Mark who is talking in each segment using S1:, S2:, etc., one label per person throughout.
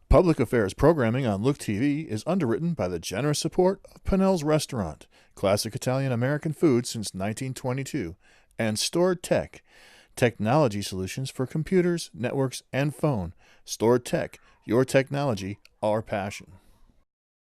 S1: Public affairs programming on Look TV is underwritten by the generous support of Pinnell's Restaurant, classic Italian American food since 1922, and Stored Tech, technology solutions for computers, networks, and phone. Stored Tech, your technology, our passion.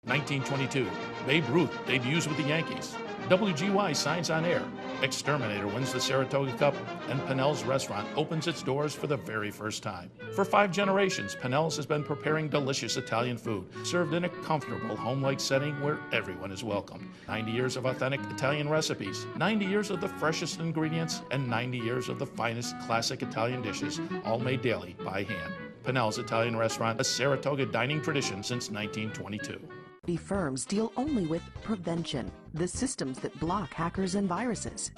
S2: 1922, Babe Ruth debuts with the Yankees. WGY signs on air. Exterminator wins the Saratoga Cup, and Pinnell's Restaurant opens its doors for the very first time. For 5 generations, Pinnell's has been preparing delicious Italian food, served in a comfortable, home-like setting where everyone is welcome. 90 years of authentic Italian recipes, 90 years of the freshest ingredients, and 90 years of the finest classic Italian dishes, all made daily by hand. Pinnell's Italian Restaurant, a Saratoga dining tradition since 1922.
S3: Firms deal only with prevention, the systems that block hackers and viruses.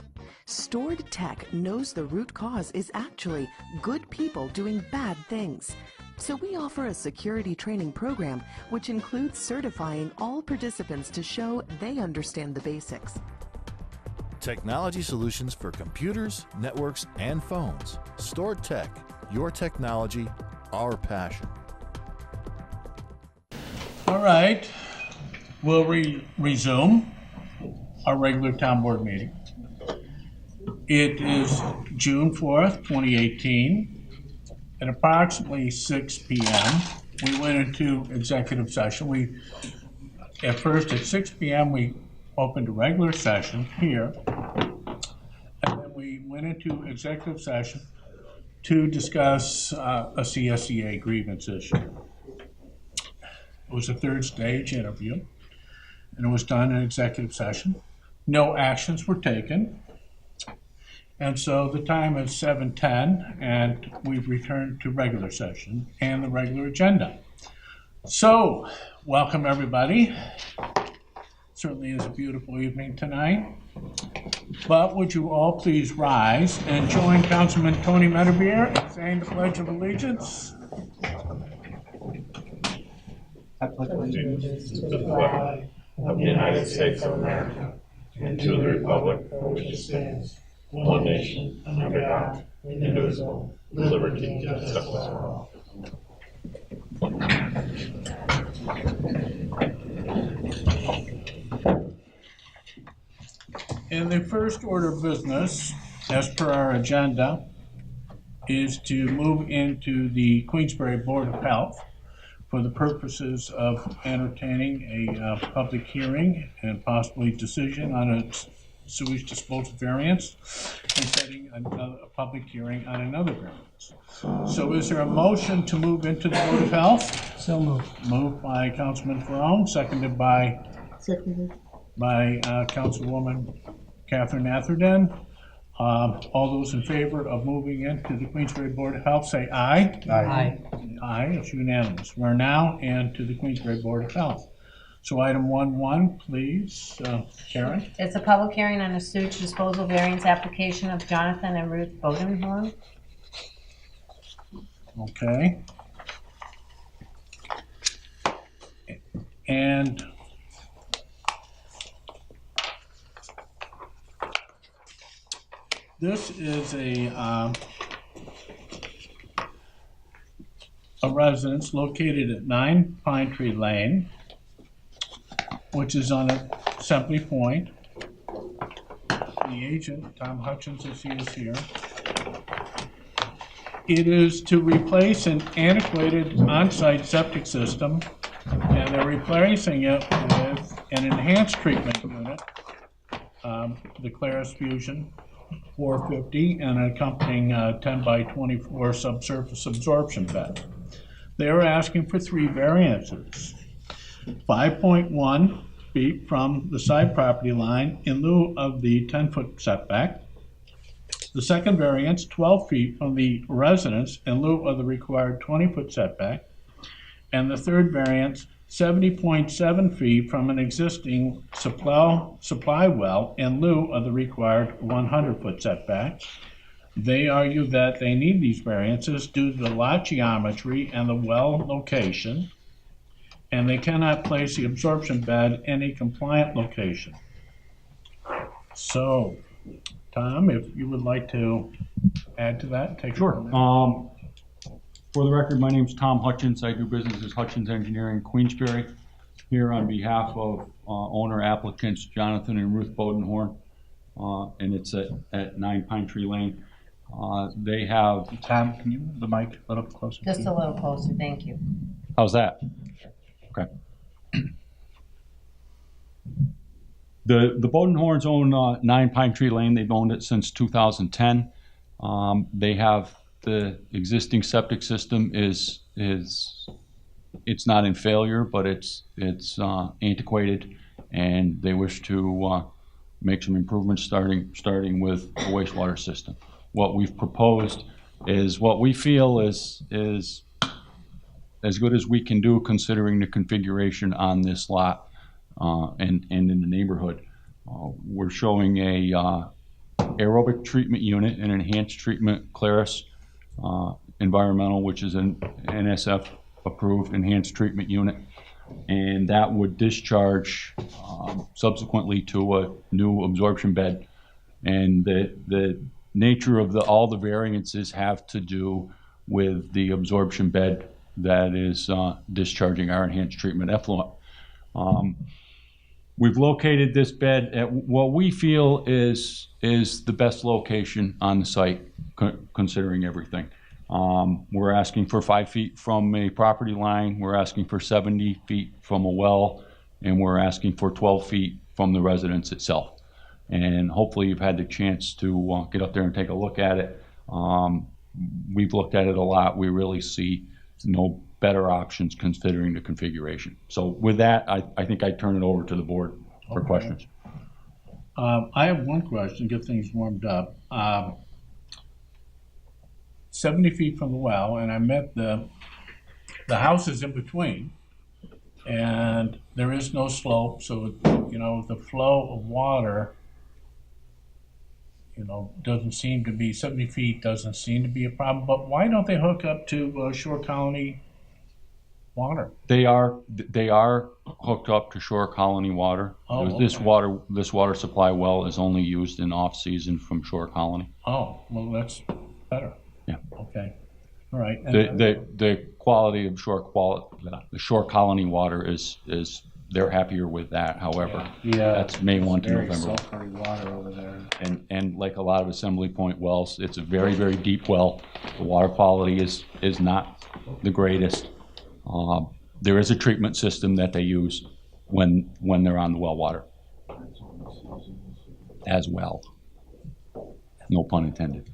S3: Stored Tech knows the root cause is actually good people doing bad things. So we offer a security training program which includes certifying all participants to show they understand the basics.
S1: Technology solutions for computers, networks, and phones. Stored Tech, your technology, our passion.
S4: All right. We'll resume our regular town board meeting. It is June 4th, 2018. At approximately 6 p.m., we went into executive session. At 6 p.m., we opened a regular session here, and then we went into executive session to discuss a CSEA grievance issue. It was a third stage interview, and it was done in executive session. No actions were taken. And so the time is 7:10, and we've returned to regular session and the regular agenda. So, welcome everybody. Certainly is a beautiful evening tonight. But would you all please rise and join Councilman Tony Metabier in saying the Pledge of Allegiance?
S5: I pledge allegiance to the flag of the United States of America and to the republic for which it stands, one nation, under God, indivisible, with liberty and justice for all.
S4: And the first order of business, as per our agenda, is to move into the Queensbury Board of Health for the purposes of entertaining a public hearing and possibly decision on a sewage disposal variance and setting a public hearing on another variance. So is there a motion to move into the Board of Health?
S6: So moved.
S4: Moved by Councilman Ferrone, seconded by Councilwoman Catherine Atherton. All those in favor of moving into the Queensbury Board of Health say aye.
S6: Aye.
S4: Aye, it's unanimous. We're now into the Queensbury Board of Health. So item 1.1, please, Karen.
S7: It's a public hearing on a sewage disposal variance application of Jonathan and Ruth Bodenhorn.
S4: Okay. And this is a residence located at 9 Pine Tree Lane, which is on Assembly Point. The agent, Tom Hutchins, as he is here. It is to replace an antiquated on-site septic system, and they're replacing it with an enhanced treatment unit, the Claris Fusion 450, and an accompanying 10 by 24 subsurface absorption bed. They are asking for 3 variances. 5.1 feet from the side property line in lieu of the 10-foot setback. The second variance, 12 feet from the residence in lieu of the required 20-foot setback. And the third variance, 70.7 feet from an existing supply well in lieu of the required 100-foot setback. They argue that they need these variances due to the lot geometry and the well location, and they cannot place the absorption bed in a compliant location. So, Tom, if you would like to add to that, take
S6: Sure. For the record, my name is Tom Hutchins. I do business as Hutchins Engineering, Queensbury, here on behalf of owner applicants Jonathan and Ruth Bodenhorn, and it's at 9 Pine Tree Lane. They have...
S4: Tom, can you move the mic a little closer?
S7: Just a little closer, thank you.
S6: How's that? Okay. The Bodenhorns own 9 Pine Tree Lane. They've owned it since 2010. They have the existing septic system is it's not in failure, but it's antiquated, and they wish to make some improvements starting with the wastewater system. What we've proposed is what we feel is as good as we can do considering the configuration on this lot and in the neighborhood. We're showing a aerobic treatment unit, an enhanced treatment Claris environmental, which is an NSF approved enhanced treatment unit, and that would discharge subsequently to a new absorption bed. And the nature of all the variances have to do with the absorption bed that is discharging our enhanced treatment effluent. We've located this bed at what we feel is the best location on the site, considering everything. We're asking for 5 feet from a property line, we're asking for 70 feet from a well, and we're asking for 12 feet from the residence itself. And hopefully you've had the chance to get up there and take a look at it. We've looked at it a lot. We really see no better options considering the configuration. So with that, I think I turn it over to the board for questions.
S4: I have one question, get things warmed up. 70 feet from the well, and I met the house is in between, and there is no slope, so you know the flow of water, you know, doesn't seem to be 70 feet doesn't seem to be a problem. But why don't they hook up to Shore Colony water?
S6: They are hooked up to Shore Colony water.
S4: Oh, okay.
S6: This water supply well is only used in off season from Shore Colony.
S4: Oh, well, that's better.
S6: Yeah.
S4: Okay. All right.
S6: The quality of the Shore Colony water is they're happier with that. However,
S4: yeah.
S6: That's May 1 to
S8: very
S6: November.
S8: sulfury water over there.
S6: And like a lot of Assembly Point wells, it's a very, very deep well. The water quality is not the greatest. There is a treatment system that they use when they're on the well water as well. No pun intended.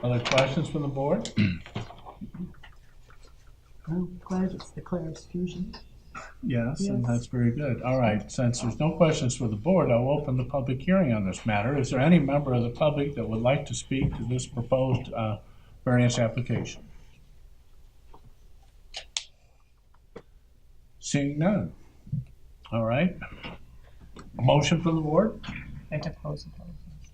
S4: Other questions from the board?
S9: I'm glad it's the Claris Fusion.
S4: Yes, and that's very good. All right, since there's no questions for the board, I'll open the public hearing on this matter. Is there any member of the public that would like to speak to this proposed variance application? Seeing none. All right. Motion from the board?
S7: I have to close the public.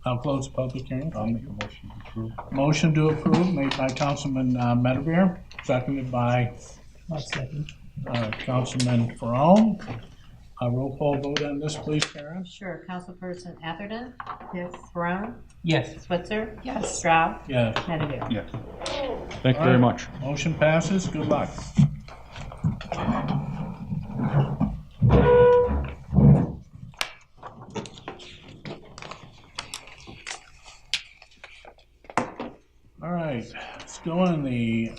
S4: I'll close the public hearing.
S8: I'll make a motion to approve.
S4: Motion to approve made by Councilman Medevere, seconded by Councilman Ferone. Roll call vote on this, please, Karen.
S7: Sure, Councilperson Atherton,
S9: Yes.
S7: Brown,
S8: Yes.
S7: Switzer,
S9: Yes.
S7: Straub,
S4: Yes.
S7: Medevere.
S8: Yes.
S6: Thank you very much.
S4: Motion passes. Good luck. All right, still in the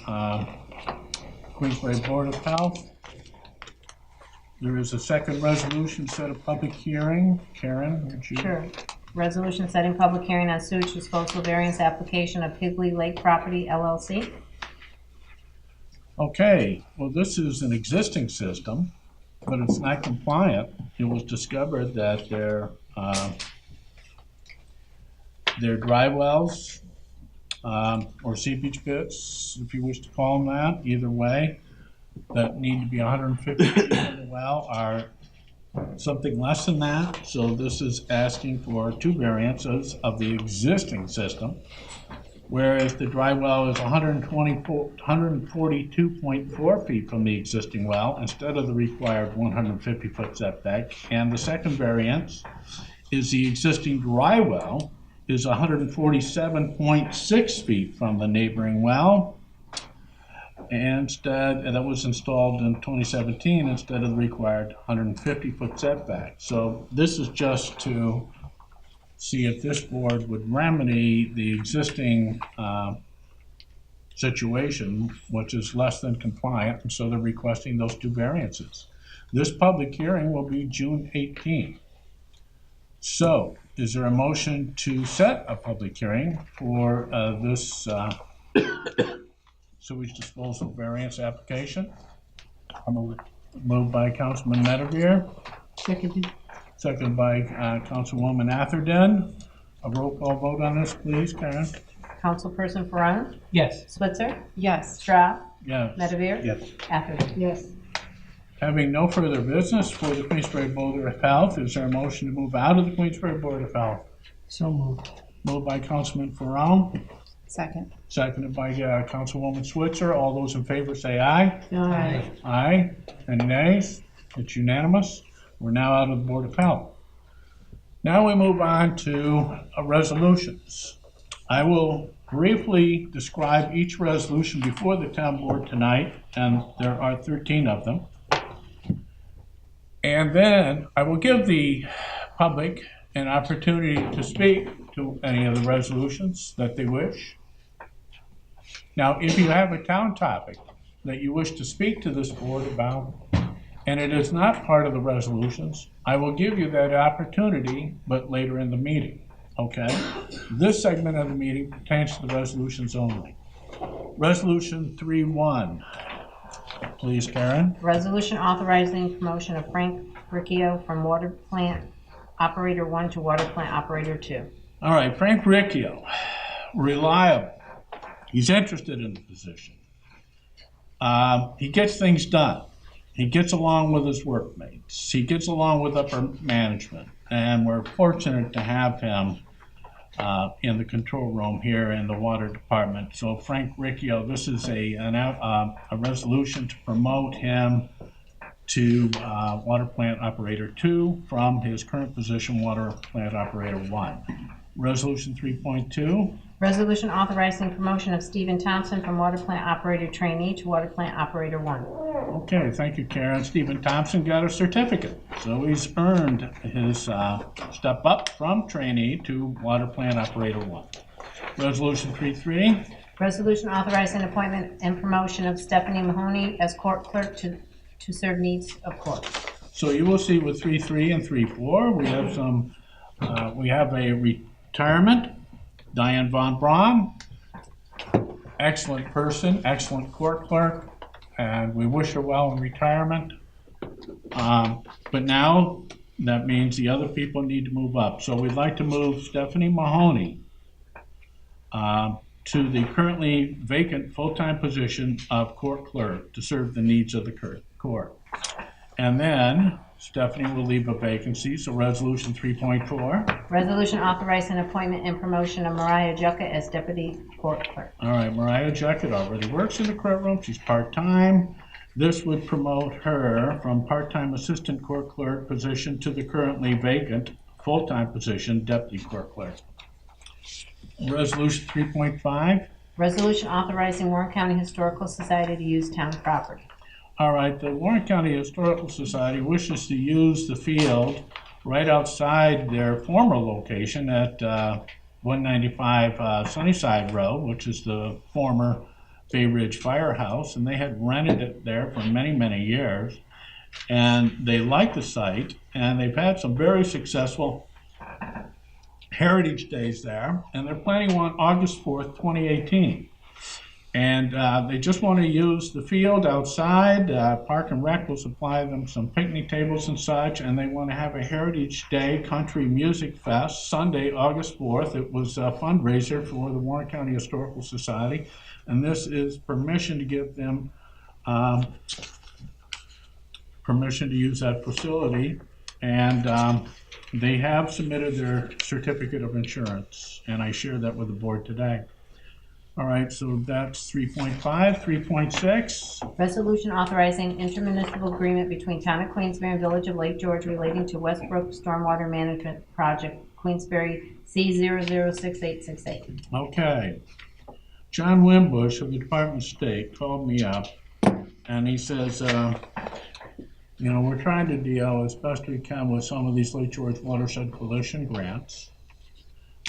S4: Queensbury Board of Health. There is a second resolution set a public hearing. Karen, would you?
S7: Sure. Resolution setting public hearing on sewage disposal variance application of Higley Lake Property LLC.
S4: Okay, well, this is an existing system, but it's not compliant. It was discovered that their dry wells or seepage pits, if you wish to call them that, either way, that need to be 150 feet from the well are something less than that. So this is asking for 2 variances of the existing system, whereas the dry well is 142.4 feet from the existing well instead of the required 150-foot setback. And the second variance is the existing dry well is 147.6 feet from the neighboring well, and that was installed in 2017 instead of the required 150-foot setback. So this is just to see if this board would remedy the existing situation, which is less than compliant, and so they're requesting those two variances. This public hearing will be June 18th. So, is there a motion to set a public hearing for this sewage disposal variance application? Moved by Councilman Medevere. Seconded by Councilwoman Atherton. A roll call vote on this, please, Karen.
S7: Councilperson Ferrand?
S9: Yes.
S7: Switzer?
S9: Yes.
S7: Straub?
S4: Yes.
S7: Medevere?
S8: Yes.
S7: Atherton?
S9: Yes.
S4: Having no further business for the Queensbury Board of Health, is there a motion to move out of the Queensbury Board of Health?
S9: So moved.
S4: Moved by Councilman Ferrand.
S9: Second.
S4: Seconded by Councilwoman Switzer. All those in favor say aye.
S9: Aye.
S4: Aye. Any nays? It's unanimous. We're now out of the Board of Health. Now we move on to resolutions. I will briefly describe each resolution before the town board tonight, and there are 13 of them. And then I will give the public an opportunity to speak to any of the resolutions that they wish. Now, if you have a town topic that you wish to speak to this board about, and it is not part of the resolutions, I will give you that opportunity, but later in the meeting, okay? This segment of the meeting pertains to the resolutions only. Resolution 3-1. Please, Karen.
S7: Resolution authorizing promotion of Frank Riccio from Water Plant Operator 1 to Water Plant Operator 2.
S4: All right, Frank Riccio, reliable. He's interested in the position. He gets things done. He gets along with his workmates. He gets along with upper management. And we're fortunate to have him in the control room here in the water department. So Frank Riccio, this is a resolution to promote him to Water Plant Operator 2 from his current position, Water Plant Operator 1. Resolution 3.2.
S7: Resolution authorizing promotion of Stephen Thompson from Water Plant Operator Trainee to Water Plant Operator 1.
S4: Okay, thank you, Karen. Stephen Thompson got a certificate, so he's earned his step up from trainee to Water Plant Operator 1. Resolution 3.3.
S7: Resolution authorizing appointment and promotion of Stephanie Mahoney as court clerk to serve needs of court.
S4: So you will see with 3.3 and 3.4, we have a retirement. Diane Von Braun, excellent person, excellent court clerk, and we wish her well in retirement. But now that means the other people need to move up. So we'd like to move Stephanie Mahoney to the currently vacant full-time position of court clerk to serve the needs of the court. And then Stephanie will leave a vacancy, so resolution 3.4.
S7: Resolution authorizing appointment and promotion of Mariah Jucka as deputy court clerk.
S4: All right, Mariah Jucka already works in the courtroom. She's part-time. This would promote her from part-time assistant court clerk position to the currently vacant full-time position, deputy court clerk. Resolution 3.5.
S7: Resolution authorizing Warren County Historical Society to use town property.
S4: All right, the Warren County Historical Society wishes to use the field right outside their former location at 195 Sunnyside Road, which is the former Bay Ridge Firehouse, and they had rented it there for many, many years. And they like the site, and they've had some very successful Heritage Days there, and they're planning one August 4th, 2018. And they just want to use the field outside. Park and Rec will supply them some picnic tables and such, and they want to have a Heritage Day Country Music Fest Sunday, August 4th. It was a fundraiser for the Warren County Historical Society, and this is permission to give them permission to use that facility. And they have submitted their certificate of insurance, and I shared that with the board today. All right, so that's 3.5. 3.6.
S7: Resolution authorizing intermunicipal agreement between Town of Queensbury and Village of Lake George relating to Westbrook Stormwater Management Project, Queensbury C006868.
S4: Okay. John Wimbush of the Department of State called me up, and he says, we're trying to deal as best we can with some of these Lake George Watershed Coalition grants.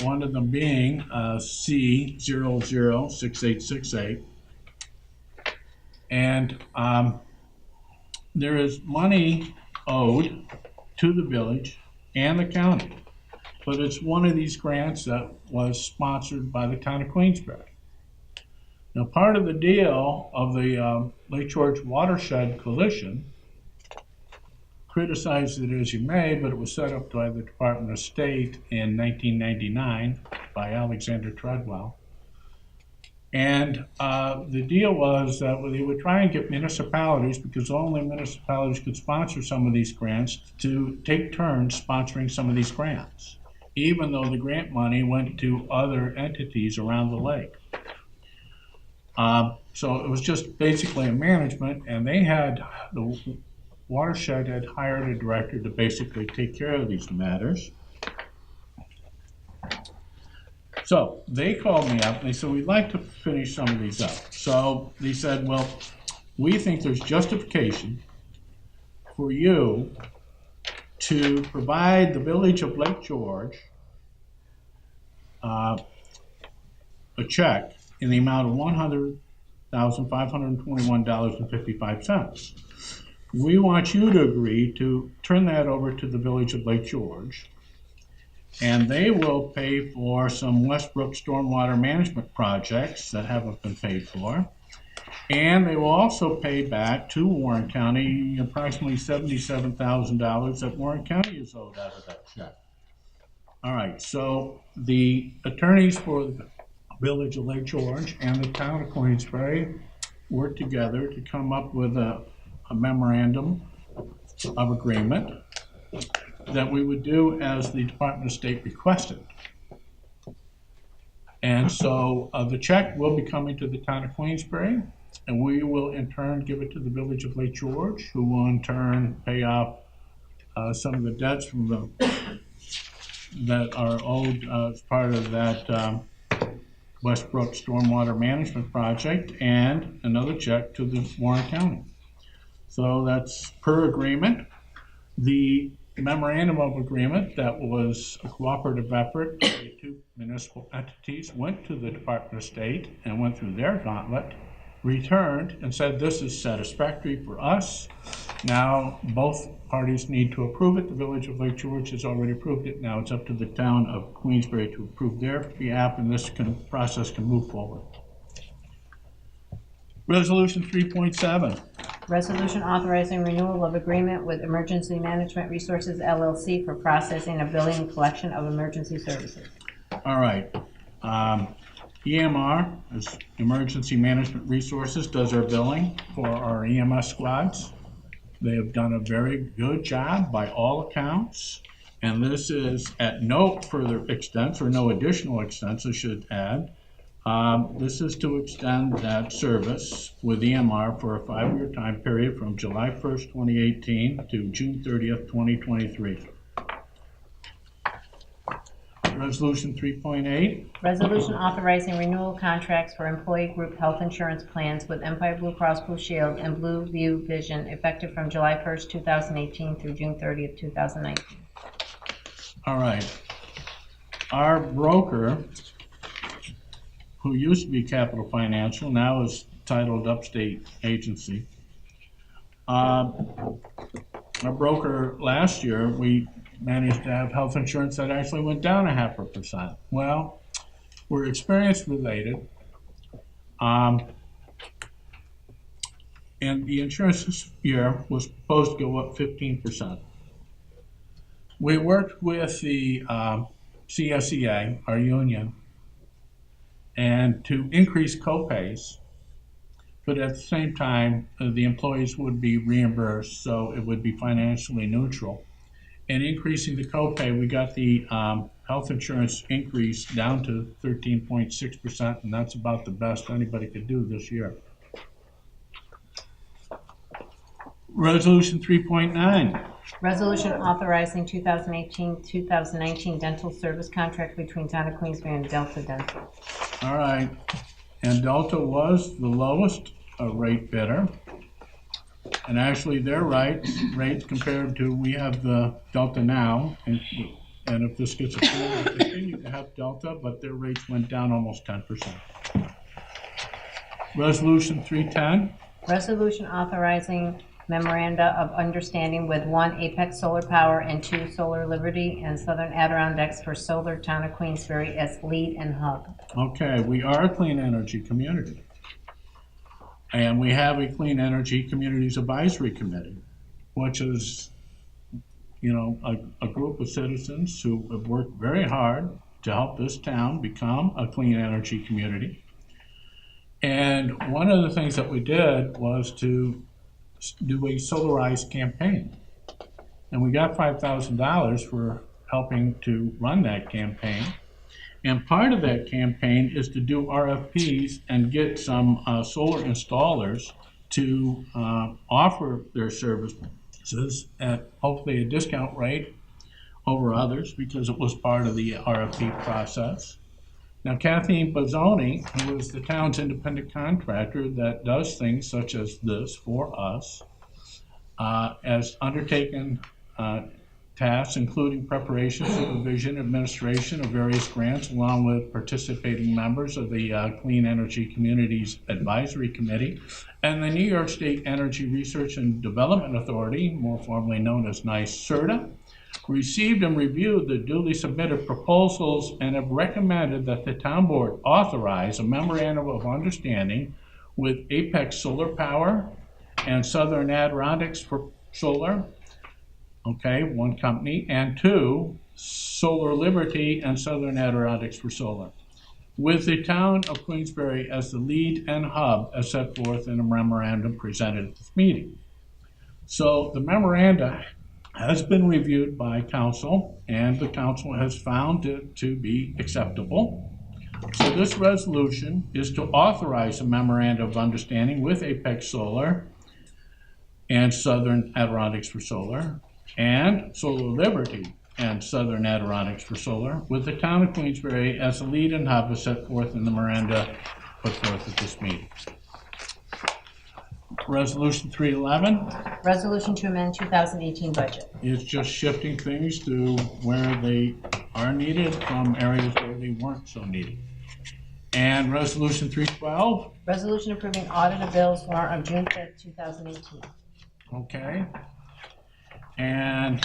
S4: One of them being C006868. And there is money owed to the village and the county, but it's one of these grants that was sponsored by the town of Queensbury. Now, part of the deal of the Lake George Watershed Coalition, criticize it as you may, but it was set up by the Department of State in 1999 by Alexander Treadwell. And the deal was that they would try and get municipalities, because only municipalities could sponsor some of these grants, to take turns sponsoring some of these grants, even though the grant money went to other entities around the lake. So it was just basically a management, and the watershed had hired a director to basically take care of these matters. So they called me up and they said, we'd like to finish some of these up. So they said, well, we think there's justification for you to provide the village of Lake George a check in the amount of $100,521.55. We want you to agree to turn that over to the village of Lake George, and they will pay for some Westbrook stormwater management projects that haven't been paid for. And they will also pay back to Warren County approximately $77,000 that Warren County is owed out of that check. All right, so the attorneys for the village of Lake George and the town of Queensbury worked together to come up with a memorandum of agreement that we would do as the Department of State requested. And so the check will be coming to the town of Queensbury, and we will in turn give it to the village of Lake George, who will in turn pay off some of the debts from that are owed as part of that Westbrook Stormwater Management Project, and another check to the Warren County. So that's per agreement. The memorandum of agreement that was a cooperative effort by the two municipal entities went to the Department of State and went through their gauntlet, returned and said this is satisfactory for us. Now both parties need to approve it. The village of Lake George has already approved it. Now it's up to the town of Queensbury to approve their behalf, and this process can move forward. Resolution 3.7.
S7: Resolution authorizing renewal of agreement with Emergency Management Resources LLC for processing of billing and collection of emergency services.
S4: All right. EMR, is Emergency Management Resources, does our billing for our EMS squads. They have done a very good job by all accounts, and this is at no further expense, or no additional expense, I should add. This is to extend that service with EMR for a 5-year time period from July 1st, 2018 to June 30th, 2023. Resolution 3.8.
S7: Resolution authorizing renewal contracts for employee group health insurance plans with Empire Blue Cross Blue Shield and Blue View Vision effective from July 1st, 2018 through June 30th, 2019.
S4: All right. Our broker, who used to be Capital Financial, now is titled Upstate Agency. Our broker last year, we managed to have health insurance that actually went down 0.5%. Well, we're experience related, and the insurance this year was supposed to go up 15%. We worked with the CSEA, our union, and to increase copays, but at the same time, the employees would be reimbursed, so it would be financially neutral. And increasing the copay, we got the health insurance increase down to 13.6%, and that's about the best anybody could do this year. Resolution 3.9.
S7: Resolution authorizing 2018-2019 dental service contract between Town of Queensbury and Delta Dental.
S4: All right. And Delta was the lowest rate bidder. And actually their rates compared to, we have the Delta now, and if this gets approved, we'll continue to have Delta, but their rates went down almost 10%. Resolution 310.
S7: Resolution authorizing memoranda of understanding with 1 Apex Solar Power and 2 Solar Liberty and Southern Adirondacks for Solar Town of Queensbury as lead and hub.
S4: Okay, we are a clean energy community. And we have a Clean Energy Communities Advisory Committee, which is, you know, a group of citizens who have worked very hard to help this town become a clean energy community. And one of the things that we did was to do a solarized campaign. And we got $5,000 for helping to run that campaign. And part of that campaign is to do RFPs and get some solar installers to offer their services at hopefully a discount rate over others, because it was part of the RFP process. Now, Kathleen Bozzoni, who is the town's independent contractor that does things such as this for us, has undertaken tasks including preparation, supervision, administration of various grants, along with participating members of the Clean Energy Communities Advisory Committee and the New York State Energy Research and Development Authority, more formally known as NYSERDA, received and reviewed the duly submitted proposals and have recommended that the town board authorize a memorandum of understanding with Apex Solar Power and Southern Adirondacks for Solar, okay, 1 company, and 2, Solar Liberty and Southern Adirondacks for Solar, with the town of Queensbury as the lead and hub as set forth in a memorandum presented at this meeting. So the memoranda has been reviewed by council, and the council has found it to be acceptable. So this resolution is to authorize a memorandum of understanding with Apex Solar and Southern Adirondacks for Solar and Solar Liberty and Southern Adirondacks for Solar, with the town of Queensbury as the lead and hub as set forth in the memoranda put forth at this meeting. Resolution 311.
S7: Resolution to amend 2018 budget.
S4: Is just shifting things to where they are needed from areas where they weren't so needed. And Resolution 312.
S7: Resolution approving audit of bills warrant of June 5th, 2018.
S4: Okay. And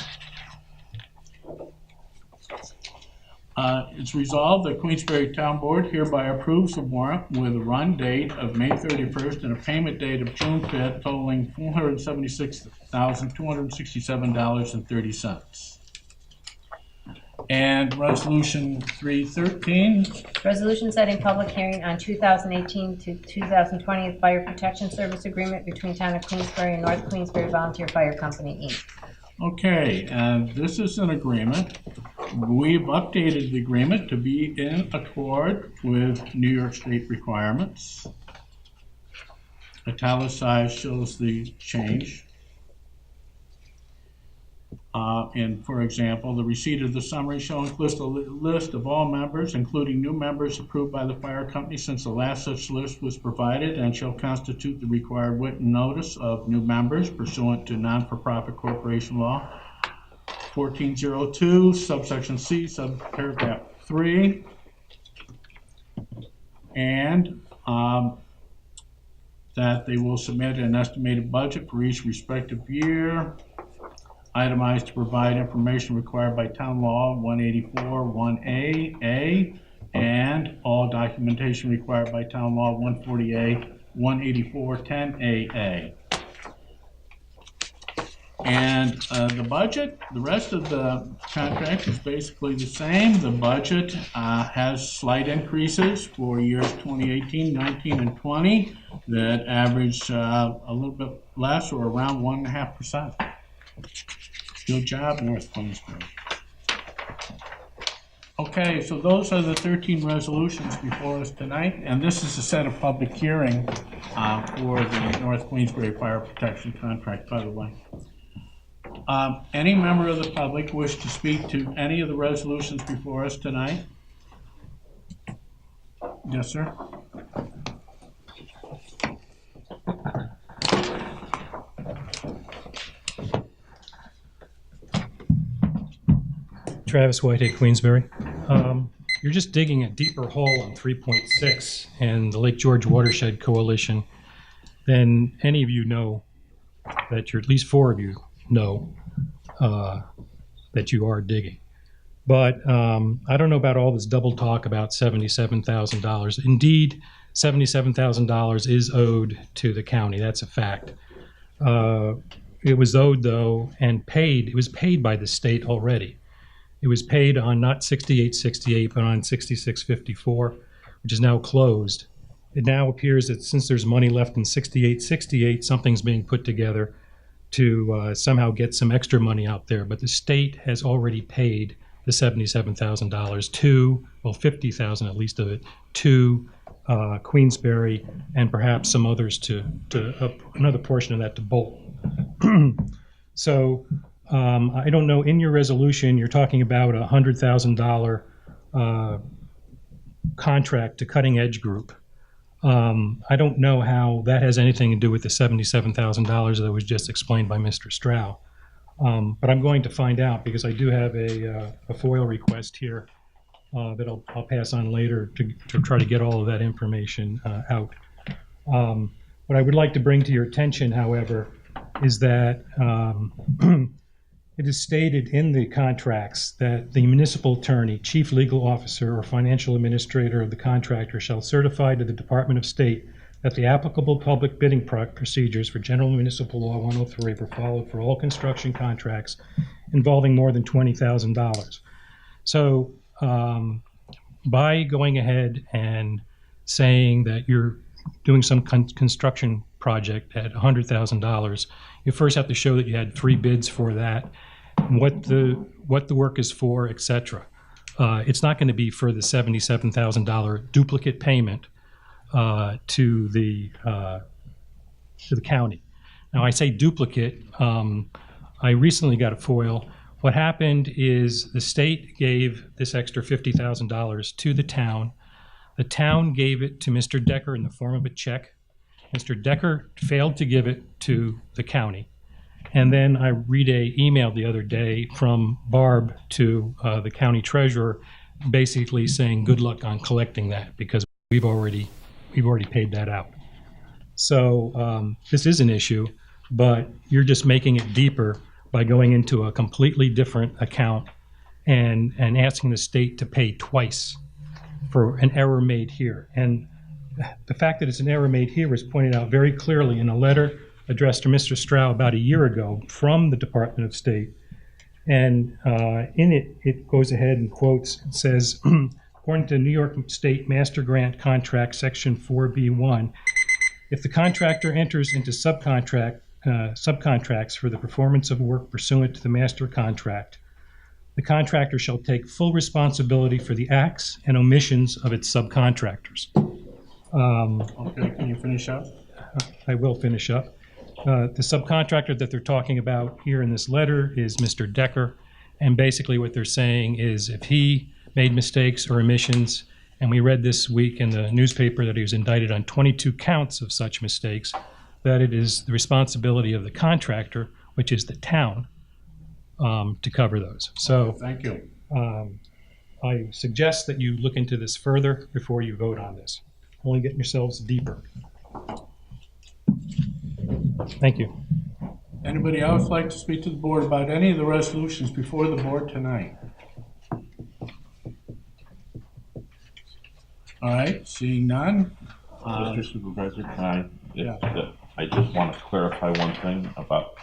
S4: it's resolved that Queensbury Town Board hereby approves the warrant with a run date of May 31st and a payment date of June 5th totaling $476,267.30. And Resolution 313.
S7: Resolution setting public hearing on 2018 to 2020 Fire Protection Service Agreement between Town of Queensbury and North Queensbury Volunteer Fire Company, Inc.
S4: Okay, and this is an agreement. We've updated the agreement to be in accord with New York State requirements. Italicized shows the change. And for example, the receipt of the summary shall include a list of all members, including new members approved by the fire company since the last such list was provided, and shall constitute the required written notice of new members pursuant to non-for-profit corporation law 1402, subsection C, subparagraph 3. And that they will submit an estimated budget for each respective year, itemized to provide information required by town law 184-1A, and all documentation required by town law 184-10AA. And the budget, the rest of the contract is basically the same. The budget has slight increases for years 2018, 19, and 20 that average a little bit less, or around 1.5%. Good job, North Queensbury. Okay, so those are the 13 resolutions before us tonight, and this is a set of public hearing for the North Queensbury Fire Protection Contract, by the way. Any member of the public wish to speak to any of the resolutions before us tonight? Yes, sir.
S10: Travis Whitehead, Queensbury. You're just digging a deeper hole on 3.6 and the Lake George Watershed Coalition than any of you know that you're, at least 4 of you know that you are digging. But I don't know about all this double talk about $77,000. Indeed, $77,000 is owed to the county. That's a fact. It was owed, though, and paid. It was paid by the state already. It was paid on not 6868, but on 6654, which is now closed. It now appears that since there's money left in 6868, something's being put together to somehow get some extra money out there. But the state has already paid the $77,000 to, well, $50,000 at least of it, to Queensbury and perhaps some others to another portion of that to Bolt. So I don't know, in your resolution, you're talking about a $100,000 contract to Cutting Edge Group. I don't know how that has anything to do with the $77,000 that was just explained by Mr. Strau. But I'm going to find out because I do have a FOIL request here that I'll pass on later to try to get all of that information out. What I would like to bring to your attention, however, is that it is stated in the contracts that the municipal attorney, chief legal officer, or financial administrator of the contractor shall certify to the Department of State that the applicable public bidding procedures for General Municipal Law 103 were followed for all construction contracts involving more than $20,000. So by going ahead and saying that you're doing some construction project at $100,000, you first have to show that you had 3 bids for that, what the work is for, etc. It's not going to be for the $77,000 duplicate payment to the county. Now, I say duplicate. I recently got a FOIL. What happened is the state gave this extra $50,000 to the town. The town gave it to Mr. Decker in the form of a check. Mr. Decker failed to give it to the county. And then I read an email the other day from Barb to the county treasurer, basically saying good luck on collecting that because we've already paid that out. So this is an issue, but you're just making it deeper by going into a completely different account and asking the state to pay twice for an error made here. And the fact that it's an error made here is pointed out very clearly in a letter addressed to Mr. Strau about a year ago from the Department of State. And in it, it goes ahead and quotes and says, according to New York State Master Grant Contract Section 4B1, if the contractor enters into subcontracts for the performance of work pursuant to the master contract, the contractor shall take full responsibility for the acts and omissions of its subcontractors.
S4: Okay, can you finish up?
S10: I will finish up. The subcontractor that they're talking about here in this letter is Mr. Decker, and basically what they're saying is if he made mistakes or omissions, and we read this week in the newspaper that he was indicted on 22 counts of such mistakes, that it is the responsibility of the contractor, which is the town, to cover those. So
S4: Thank you.
S10: I suggest that you look into this further before you vote on this. Only getting yourselves deeper. Thank you.
S4: Anybody else like to speak to the board about any of the resolutions before the board tonight? All right, seeing none.
S5: Mr. Supervisor, can
S4: Yeah.
S5: I just want to clarify one thing about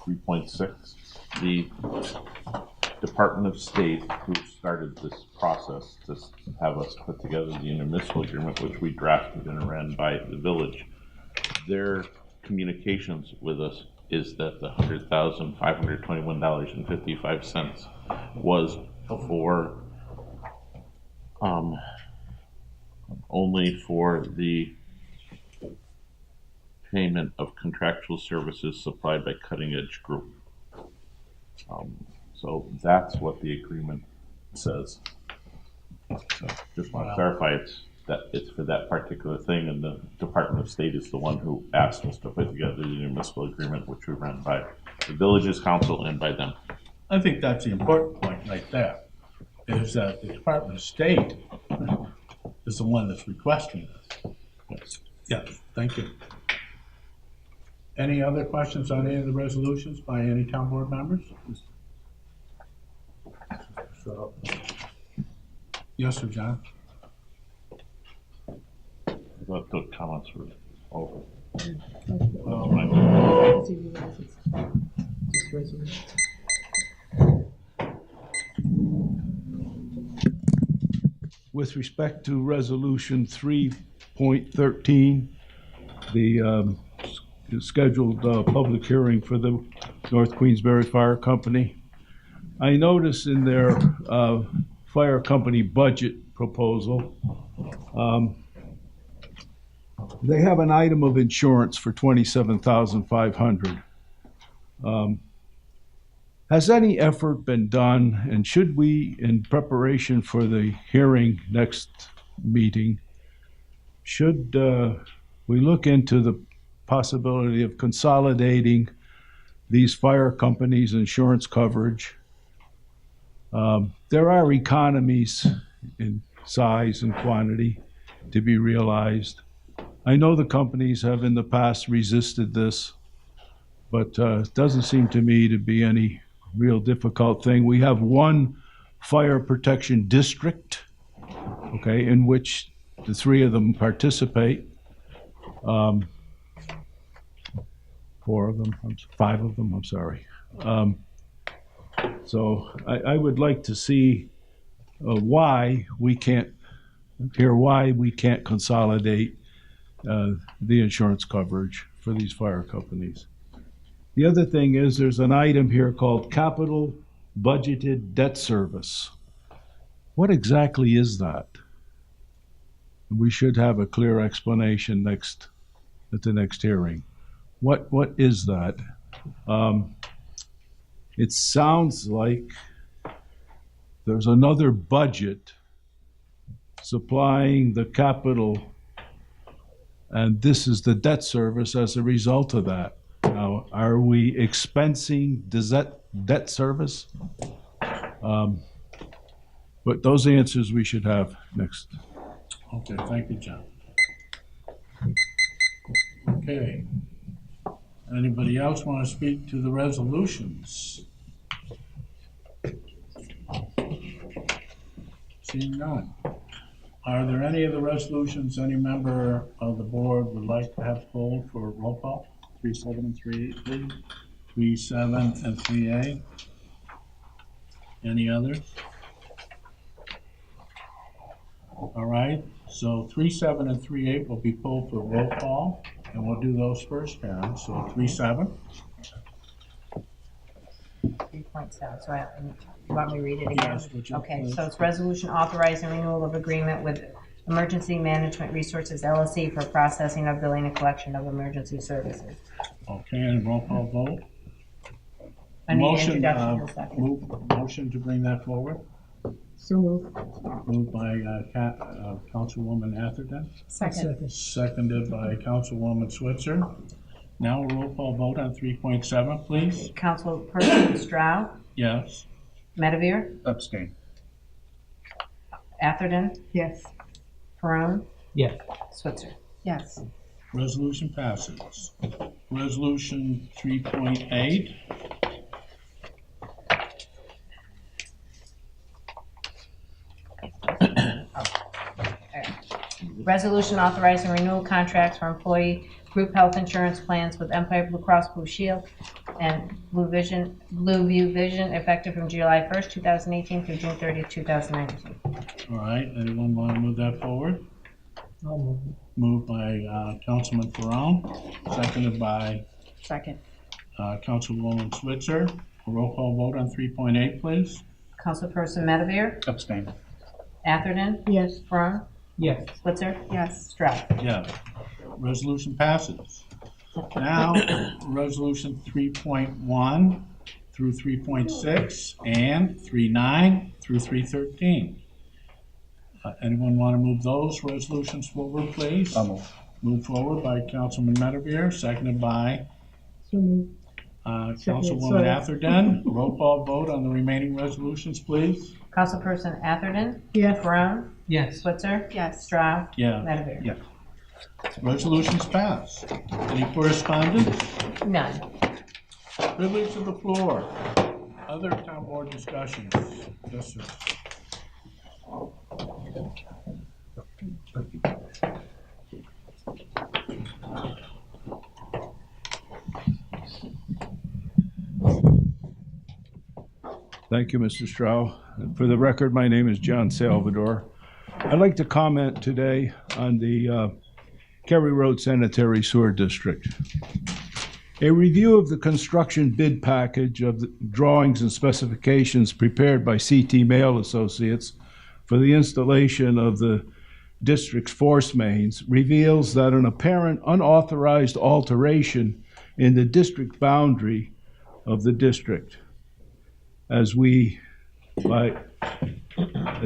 S5: 3.6. The Department of State, who started this process to have us put together the intermunicipal agreement, which we drafted and ran by the village, their communications with us is that the $100,521.55 was for only for the payment of contractual services supplied by Cutting Edge Group. So that's what the agreement says. So just want to clarify it's for that particular thing, and the Department of State is the one who asked us to put together the municipal agreement, which we ran by the village's council and by them.
S4: I think that's the important point right there, is that the Department of State is the one that's requesting this. Yes, thank you. Any other questions on any of the resolutions by any town board members? So, yes, sir, John?
S5: I thought the comments were over.
S11: With respect to resolution 3.13, the scheduled public hearing for the North Queensbury Fire Company, I noticed in their fire company budget proposal, they have an item of insurance for $27,500. Has any effort been done, and should we, in preparation for the hearing next meeting, should we look into the possibility of consolidating these fire companies' insurance coverage? There are economies in size and quantity to be realized. I know the companies have in the past resisted this, but it doesn't seem to me to be any real difficult thing. We have one fire protection district, okay, in which the three of them participate. 4 of them, 5 of them, I'm sorry. So I would like to see why we can't consolidate the insurance coverage for these fire companies. The other thing is there's an item here called capital budgeted debt service. What exactly is that? We should have a clear explanation at the next hearing. What is that? It sounds like there's another budget supplying the capital, and this is the debt service as a result of that. Now, are we expensing debt service? But those answers we should have next.
S4: Okay, thank you, John. Okay. Anybody else want to speak to the resolutions? Seeing none. Are there any of the resolutions any member of the board would like to have pulled for roll call?
S8: 3.7 and 3.8, please.
S4: 3.7 and 3A. Any others? All right, so 3.7 and 3.8 will be pulled for roll call, and we'll do those first, Karen. So 3.7.
S7: 3.7, so you want me to read it again?
S4: Yes, would you
S7: Okay,
S4: please?
S7: so it's resolution authorizing renewal of agreement with Emergency Management Resources LLC for processing of billing and collection of emergency services.
S4: Okay, and roll call vote.
S7: I need an
S4: Motion,
S7: introduction in a second.
S4: motion to bring that forward.
S9: So moved.
S4: Moved by Councilwoman Atherton,
S9: Second.
S4: seconded by Councilwoman Switzer. Now a roll call vote on 3.7, please.
S7: Councilperson Stroud,
S4: Yes.
S7: Medivir,
S8: Abstain.
S7: Atherton,
S9: Yes.
S7: Perone,
S10: Yes.
S7: Switzer.
S9: Yes.
S4: Resolution passes. Resolution 3.8.
S7: Resolution authorizing renewal contracts for employee group health insurance plans with Empire Blue Cross Blue Shield and Blue View Vision effective from July 1st, 2018 through June 30th, 2019.
S4: All right, anyone want to move that forward?
S9: I'll move.
S4: Moved by Councilman Ferrone, seconded by
S9: Second.
S4: Councilwoman Switzer. A roll call vote on 3.8, please.
S7: Councilperson Medivir,
S8: Abstain.
S7: Atherton,
S9: Yes.
S7: Perone,
S10: Yes.
S7: Switzer,
S9: Yes.
S7: Stroud.
S4: Yes. Resolution passes. Now, resolution 3.1 through 3.6 and 3.9 through 3.13. Anyone want to move those resolutions forward, please?
S8: I'll move.
S4: Moved forward by Councilman Medivir, seconded by
S9: So moved.
S4: Councilwoman Atherton, roll call vote on the remaining resolutions, please.
S7: Councilperson Atherton?
S9: Yes.
S7: Brown?
S8: Yes.
S7: Switzer?
S9: Yes.
S7: Stroud?
S4: Yeah.
S7: Medevere?
S8: Yes.
S4: Resolutions passed. Any correspondence?
S7: None.
S4: Privilege of the floor. Other town board discussions. Yes, sir.
S11: Thank you, Mr. Strauss. For the record, my name is John Salvador. I'd like to comment today on the Cary Road Sanitary Sewer District. A review of the construction bid package of the drawings and specifications prepared by CT Mail Associates for the installation of the district's force mains reveals that an apparent unauthorized alteration in the district boundary of the district, as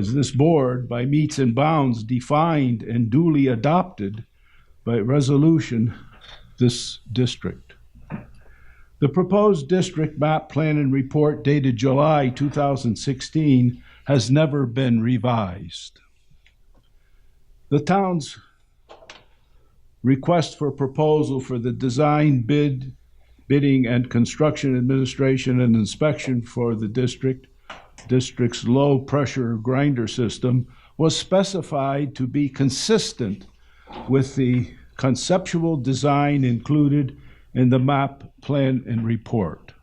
S11: this board, by meets and bounds, defined and duly adopted by resolution this district. The proposed district map plan and report dated July 2016 has never been revised. The town's request for proposal for the design, bidding and construction administration and inspection for the district's low pressure grinder system was specified to be consistent with the conceptual design included in the map plan and report.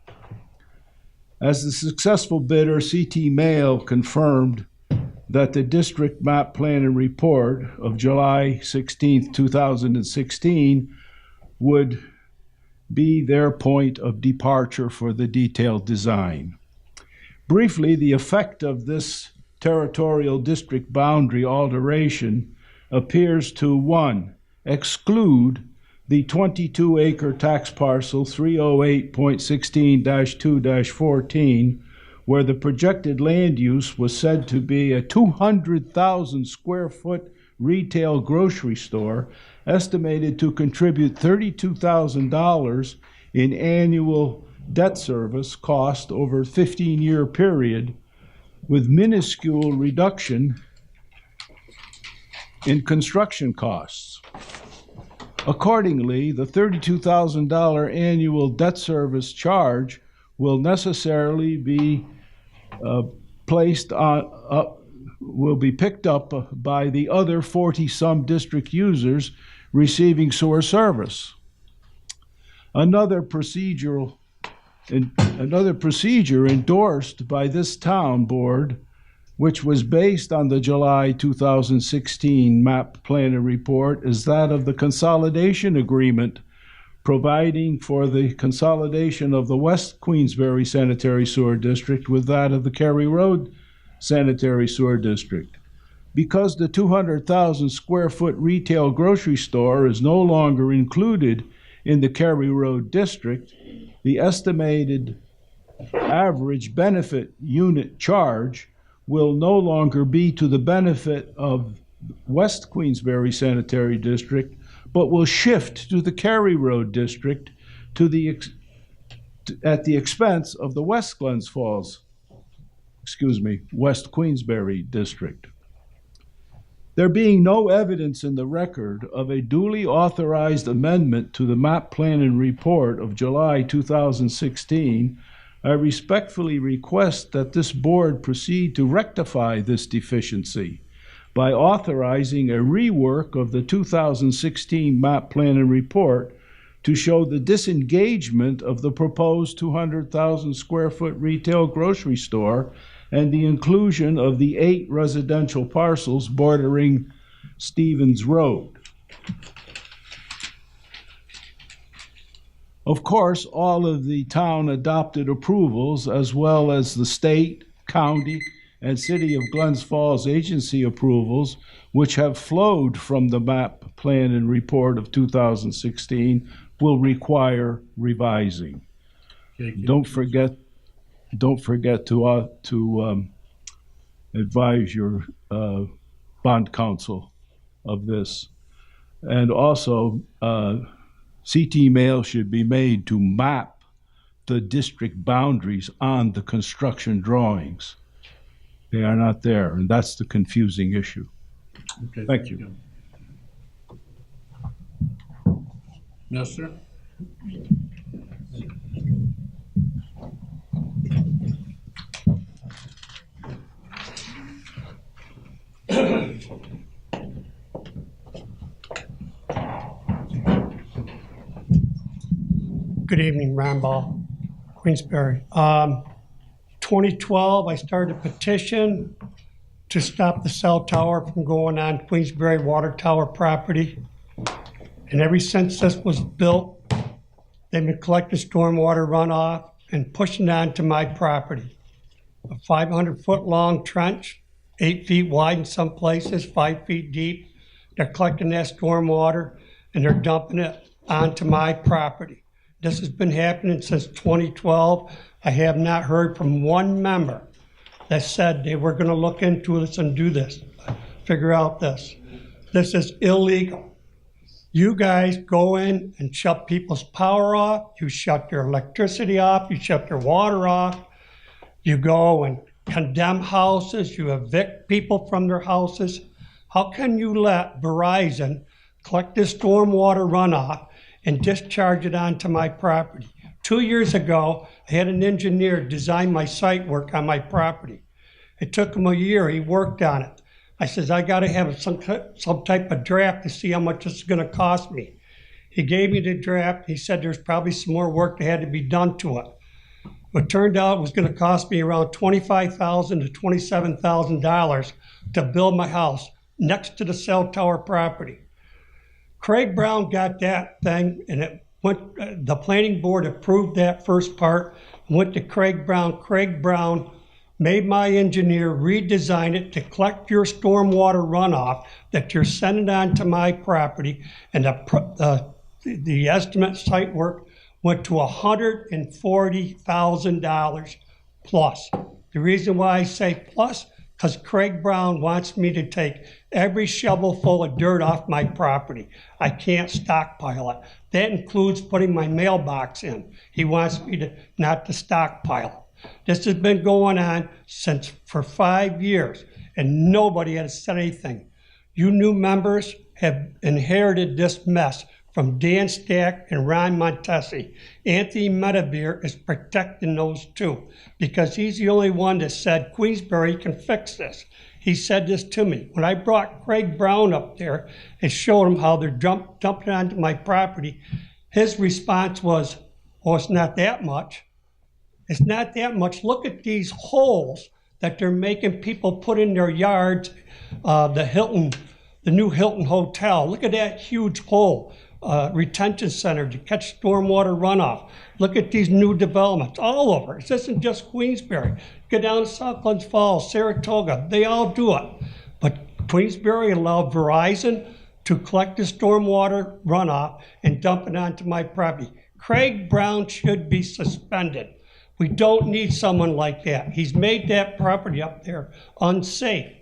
S11: As the successful bidder, CT Mail confirmed that the district map plan and report of July 16, 2016 would be their point of departure for the detailed design. Briefly, the effect of this territorial district boundary alteration appears to: 1, exclude the 22-acre tax parcel 308.16-2-14, where the projected land use was said to be a 200,000 square foot retail grocery store, estimated to contribute $32,000 in annual debt service cost over a 15-year period, with minuscule reduction in construction costs. Accordingly, the $32,000 annual debt service charge will necessarily be picked up by the other 40-some district users receiving sewer service. Another procedure endorsed by this town board, which was based on the July 2016 map plan and report, is that of the consolidation agreement, providing for the consolidation of the West Queensbury Sanitary Sewer District with that of the Cary Road Sanitary Sewer District. Because the 200,000 square foot retail grocery store is no longer included in the Cary Road District, the estimated average benefit unit charge will no longer be to the benefit of West Queensbury Sanitary District, but will shift to the Cary Road District at the expense of the West Queensbury District. There being no evidence in the record of a duly authorized amendment to the map plan and report of July 2016, I respectfully request that this board proceed to rectify this deficiency by authorizing a rework of the 2016 map plan and report to show the disengagement of the proposed 200,000 square foot retail grocery store and the inclusion of the 8 residential parcels bordering Stevens Road. Of course, all of the town adopted approvals, as well as the state, county, and City of Glens Falls agency approvals, which have flowed from the map plan and report of 2016, will require revising. Don't forget to advise your bond counsel of this. And also, CT Mail should be made to map the district boundaries on the construction drawings. They are not there, and that's the confusing issue.
S4: Okay,
S11: Thank you.
S4: Yes, sir.
S12: Good evening, Ron Ball, Queensbury. 2012, I started a petition to stop the cell tower from going on Queensbury water tower property. And ever since this was built, they've been collecting stormwater runoff and pushing it onto my property. A 500-foot long trench, 8 feet wide in some places, 5 feet deep. They're collecting that stormwater and they're dumping it onto my property. This has been happening since 2012. I have not heard from one member that said they were going to look into this and do this, figure out this. This is illegal. You guys go in and shut people's power off. You shut their electricity off. You shut their water off. You go and condemn houses. You evict people from their houses. How can you let Verizon collect this stormwater runoff and discharge it onto my property? 2 years ago, I had an engineer design my site work on my property. It took him a year. He worked on it. I says, I got to have some type of draft to see how much this is going to cost me. He gave me the draft. He said there's probably some more work that had to be done to it. It turned out it was going to cost me around $25,000 to $27,000 to build my house next to the cell tower property. Craig Brown got that thing, and it went. The planning board approved that first part. Went to Craig Brown. Craig Brown made my engineer redesign it to collect your stormwater runoff that you're sending on to my property, and the estimate site work went to $140,000 plus. The reason why I say plus, because Craig Brown wants me to take every shovel full of dirt off my property. I can't stockpile it. That includes putting my mailbox in. He wants me not to stockpile. This has been going on for 5 years, and nobody has said anything. You new members have inherited this mess from Dan Stack and Ron Montesi. Anthony Medevere is protecting those two because he's the only one that said Queensbury can fix this. He said this to me. When I brought Craig Brown up there and showed him how they're dumping onto my property, his response was, oh, it's not that much. It's not that much. Look at these holes that they're making people put in their yards. The new Hilton Hotel. Look at that huge hole. Retention center to catch stormwater runoff. Look at these new developments all over. This isn't just Queensbury. Go down to South Glens Falls, Saratoga. They all do it. But Queensbury allowed Verizon to collect the stormwater runoff and dump it onto my property. Craig Brown should be suspended. We don't need someone like that. He's made that property up there unsafe.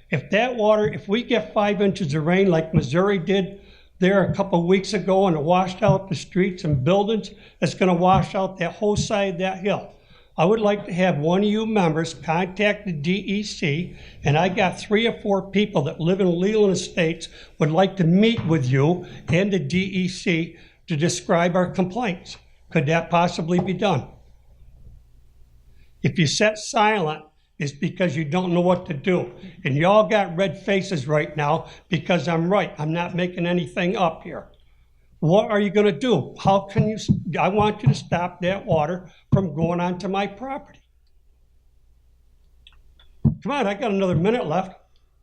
S12: If we get 5 inches of rain like Missouri did there a couple of weeks ago and it washed out the streets and buildings, it's going to wash out that whole side of that hill. I would like to have one of you members contact the DEC, and I got 3 or 4 people that live in Leland Estates would like to meet with you and the DEC to describe our complaints. Could that possibly be done? If you sit silent, it's because you don't know what to do. And you all got red faces right now because I'm right. I'm not making anything up here. What are you going to do? I want you to stop that water from going onto my property. Come on, I got another minute left.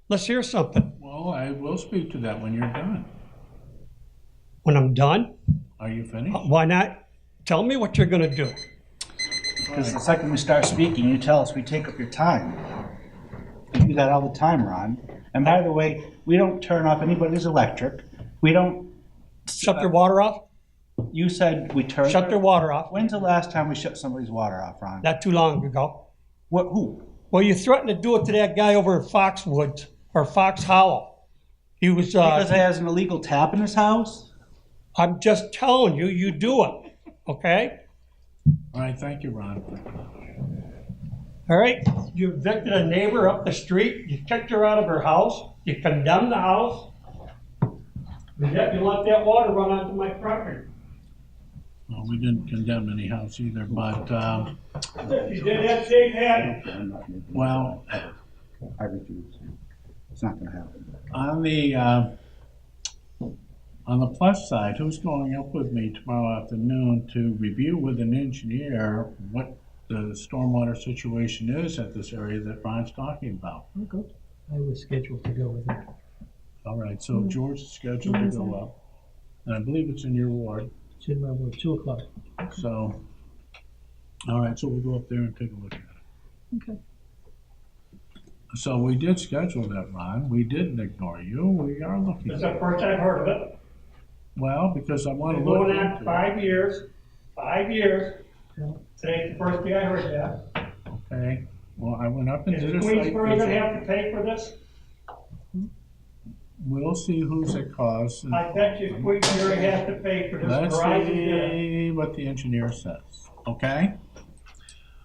S12: Let's hear something.
S4: Well, I will speak to that when you're done.
S12: When I'm done?
S4: Are you finished?
S12: Why not? Tell me what you're going to do.
S8: Because the second we start speaking, you tell us we take up your time. You do that all the time, Ron. And by the way, we don't turn off anybody's electric. We don't...
S12: Shut their water off?
S8: You said we turn...
S12: Shut their water off.
S8: When's the last time we shut somebody's water off, Ron?
S12: Not too long ago.
S8: What? Who?
S12: Well, you threatened to do it to that guy over in Foxwoods, or Fox Hollow. He was...
S8: Because he has an illegal tap in his house?
S12: I'm just telling you, you do it, okay?
S4: All right, thank you, Ron.
S12: All right, you evicted a neighbor up the street, you kicked her out of her house, you condemned the house, and yet you let that water run onto my property.
S4: Well, we didn't condemn any house either, but,
S12: You did that, Dave had.
S4: well,
S8: I refuse. It's not gonna happen.
S4: On the plus side, who's going up with me tomorrow afternoon to review with an engineer what the stormwater situation is at this area that Ron's talking about?
S9: Oh, good. I was scheduled to go with it.
S4: All right, so George is scheduled to go up, and I believe it's in your ward.
S9: It's in my ward, 2 o'clock.
S4: So, all right, so we'll go up there and take a look at it.
S9: Okay.
S4: So we did schedule that, Ron. We didn't ignore you. We are looking.
S12: This is the first I've heard of it.
S4: Well, because I want to
S12: Been
S4: look
S12: going on
S4: into it.
S12: 5 years, 5 years. Today's the first day I heard that.
S4: Okay, well, I went up and
S12: Is
S4: did a site
S12: Queensbury gonna
S4: visit.
S12: have to pay for this?
S4: We'll see who's at cause. and
S12: I bet you Queensbury has to pay for this.
S4: Let's
S12: Verizon did.
S4: see what the engineer says, okay?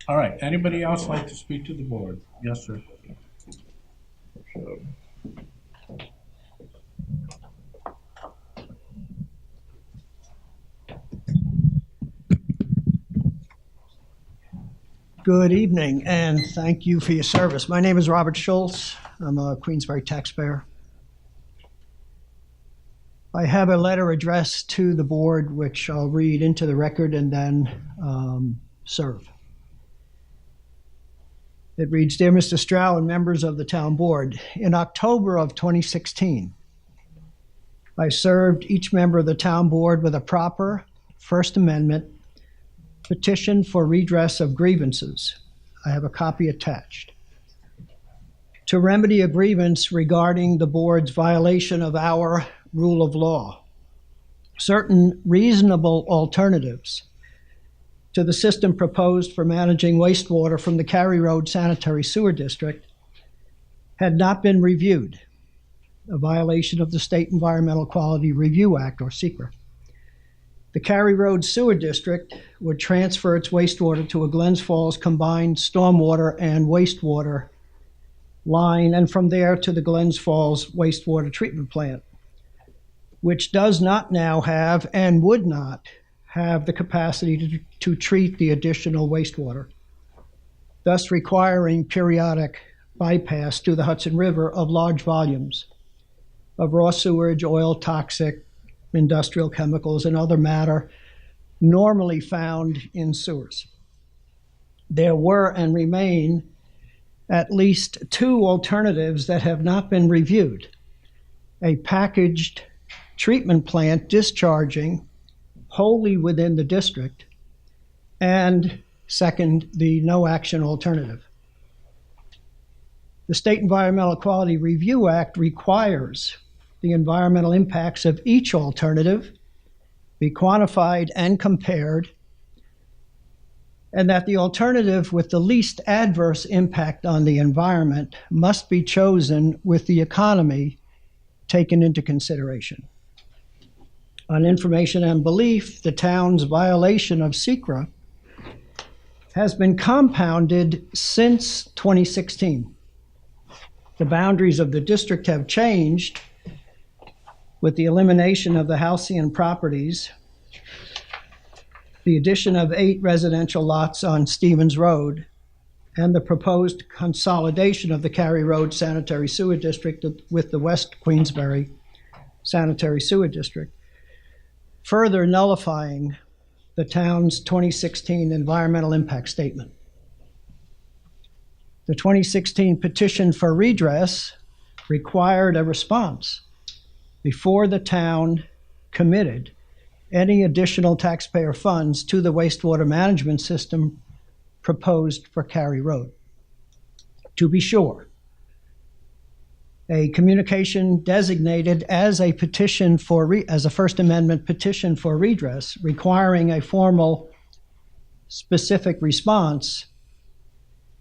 S4: All right, anybody else like to speak to the board? Yes, sir.
S13: Good evening, and thank you for your service. My name is Robert Schultz. I'm a Queensbury taxpayer. I have a letter addressed to the board, which I'll read into the record and then serve. It reads, Dear Mr. Stroud and members of the town board, in October of 2016, I served each member of the town board with a proper First Amendment petition for redress of grievances. I have a copy attached. To remedy a grievance regarding the board's violation of our rule of law, certain reasonable alternatives to the system proposed for managing wastewater from the Cary Road Sanitary Sewer District had not been reviewed, a violation of the State Environmental Quality Review Act, or SEQRA. The Cary Road Sewer District would transfer its wastewater to a Glens Falls combined stormwater and wastewater line, and from there to the Glens Falls wastewater treatment plant, which does not now have and would not have the capacity to treat the additional wastewater, thus requiring periodic bypass to the Hudson River of large volumes of raw sewage, oil, toxic, industrial chemicals, and other matter normally found in sewers. There were and remain at least 2 alternatives that have not been reviewed: a packaged treatment plant discharging wholly within the district, and second, the no action alternative. The State Environmental Quality Review Act requires the environmental impacts of each alternative be quantified and compared, and that the alternative with the least adverse impact on the environment must be chosen with the economy taken into consideration. On information and belief, the town's violation of SEQRA has been compounded since 2016. The boundaries of the district have changed with the elimination of the halcyon properties, the addition of 8 residential lots on Stevens Road, and the proposed consolidation of the Cary Road Sanitary Sewer District with the West Queensbury Sanitary Sewer District, further nullifying the town's 2016 environmental impact statement. The 2016 petition for redress required a response before the town committed any additional taxpayer funds to the wastewater management system proposed for Cary Road. To be sure, a communication designated as a petition for as a First Amendment petition for redress, requiring a formal, specific response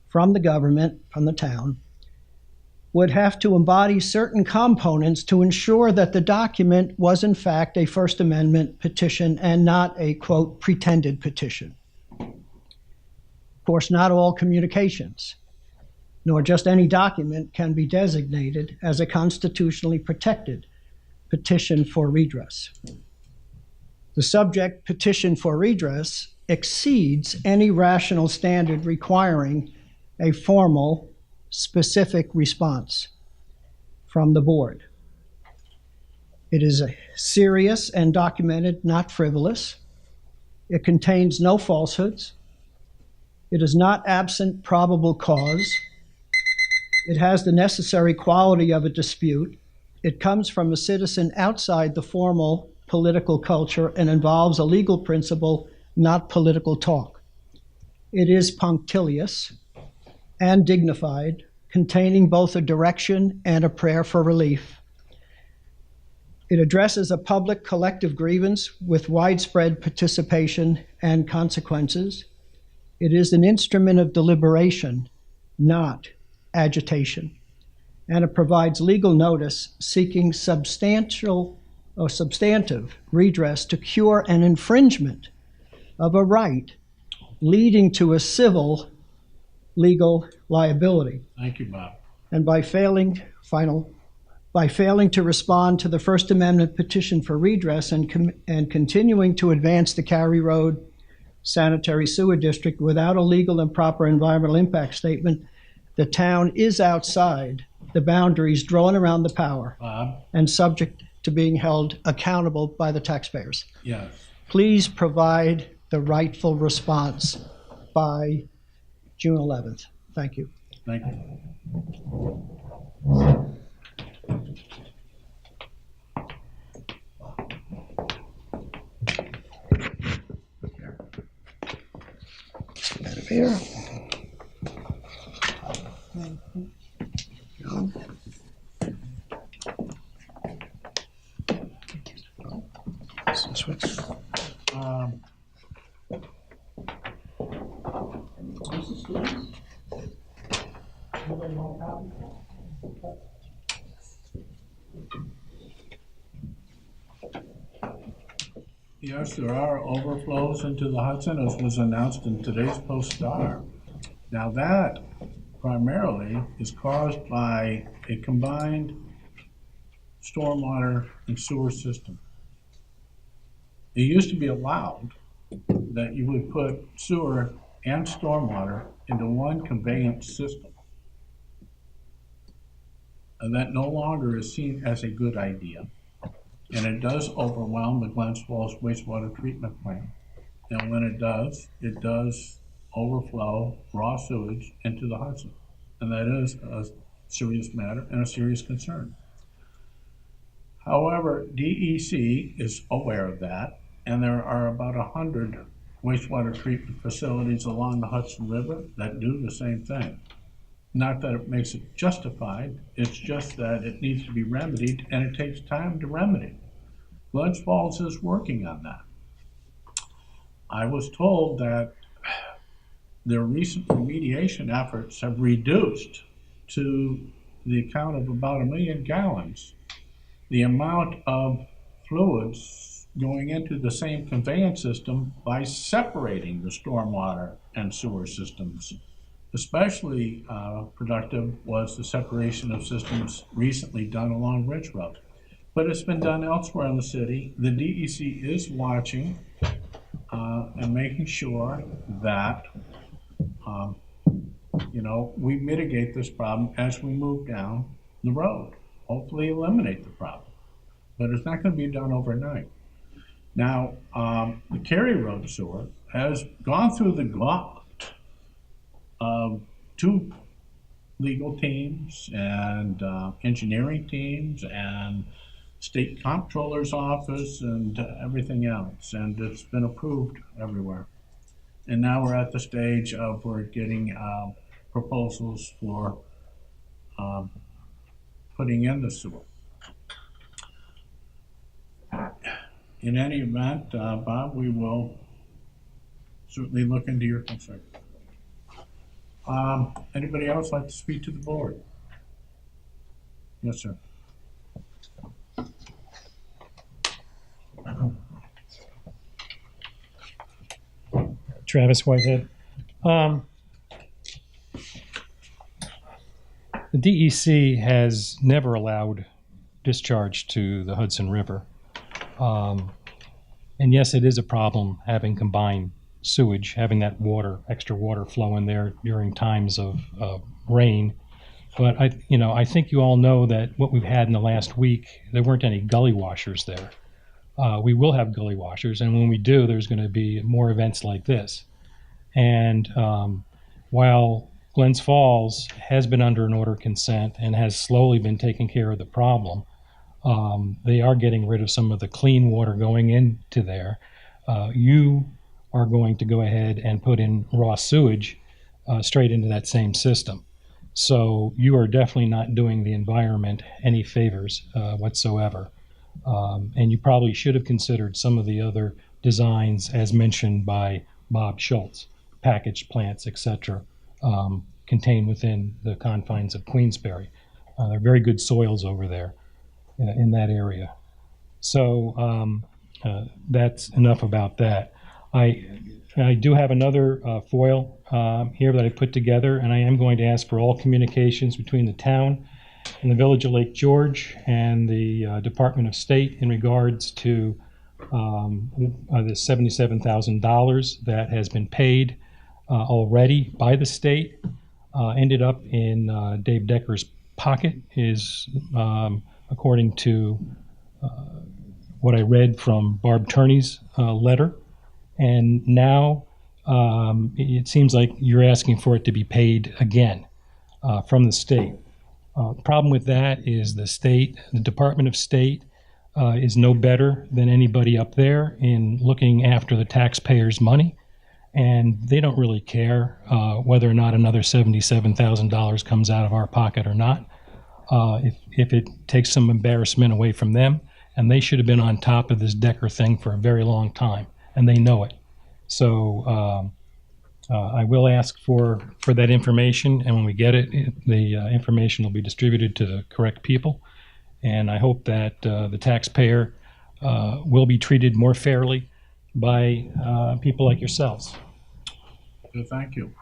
S13: from the government, from the town, would have to embody certain components to ensure that the document was in fact a First Amendment petition and not a, quote, pretended petition. course, not all communications, nor just any document, can be designated as a constitutionally protected petition for redress. The subject petition for redress exceeds any rational standard requiring a formal, specific response from the board. It is serious and documented, not frivolous. It contains no falsehoods. It is not absent probable cause. It has the necessary quality of a dispute. It comes from a citizen outside the formal political culture and involves a legal principle, not political talk. It is punctilious and dignified, containing both a direction and a prayer for relief. It addresses a public collective grievance with widespread participation and consequences. It is an instrument of deliberation, not agitation. And it provides legal notice seeking substantial or substantive redress to cure an infringement of a right leading to a civil legal liability.
S4: Thank you, Bob.
S13: And by failing to respond to the First Amendment petition for redress and continuing to advance the Cary Road Sanitary Sewer District without a legal and proper environmental impact statement, the town is outside the boundaries drawn around the power
S4: Bob?
S13: And subject to being held accountable by the taxpayers.
S4: Yes.
S13: Please provide the rightful response by June 11th. Thank you.
S4: Thank you.
S13: Out of here. Switch.
S4: Yes, there are overflows into the Hudson, as was announced in today's Post-Star. Now that primarily is caused by a combined stormwater and sewer system. It used to be allowed that you would put sewer and stormwater into one conveyance system. And that no longer is seen as a good idea. And it does overwhelm the Glens Falls wastewater treatment plant. And when it does overflow raw sewage into the Hudson. And that is a serious matter and a serious concern. However, DEC is aware of that, and there are about 100 wastewater treatment facilities along the Hudson River that do the same thing. Not that it makes it justified, it's just that it needs to be remedied, and it takes time to remedy. Glens Falls is working on that. I was told that their recent remediation efforts have reduced to the count of about 1 million gallons the amount of fluids going into the same conveyance system by separating the stormwater and sewer systems. Especially productive was the separation of systems recently done along Ridge Road. But it's been done elsewhere in the city. The DEC is watching and making sure that we mitigate this problem as we move down the road. Hopefully eliminate the problem. But it's not going to be done overnight. Now, the Cary Road sewer has gone through the gauntlet of 2 legal teams and engineering teams and state comptroller's office and everything else, and it's been approved everywhere. And now we're at the stage of we're getting proposals for putting in the sewer. In any event, Bob, we will certainly look into your concern. Anybody else like to speak to the board? Yes, sir.
S10: Travis Whitehead. The DEC has never allowed discharge to the Hudson River. And yes, it is a problem having combined sewage, having that water, extra water flow in there during times of rain. But I think you all know that what we've had in the last week, there weren't any gully washers there. We will have gully washers, and when we do, there's going to be more events like this. And while Glens Falls has been under an order of consent and has slowly been taking care of the problem, they are getting rid of some of the clean water going into there. You are going to go ahead and put in raw sewage straight into that same system. So you are definitely not doing the environment any favors whatsoever. And you probably should have considered some of the other designs as mentioned by Bob Schultz, packaged plants, etc., contained within the confines of Queensbury. There are very good soils over there in that area. So that's enough about that. I do have another foil here that I put together, and I am going to ask for all communications between the town and the Village of Lake George and the Department of State in regards to the $77,000 that has been paid already by the state, ended up in Dave Decker's pocket, is according to what I read from Barb Turney's letter. And now it seems like you're asking for it to be paid again from the state. The problem with that is the Department of State is no better than anybody up there in looking after the taxpayers' money. And they don't really care whether or not another $77,000 comes out of our pocket or not. If it takes some embarrassment away from them, and they should have been on top of this Decker thing for a very long time, and they know it. So I will ask for that information, and when we get it, the information will be distributed to the correct people. And I hope that the taxpayer will be treated more fairly by people like yourselves.
S4: Good, thank you.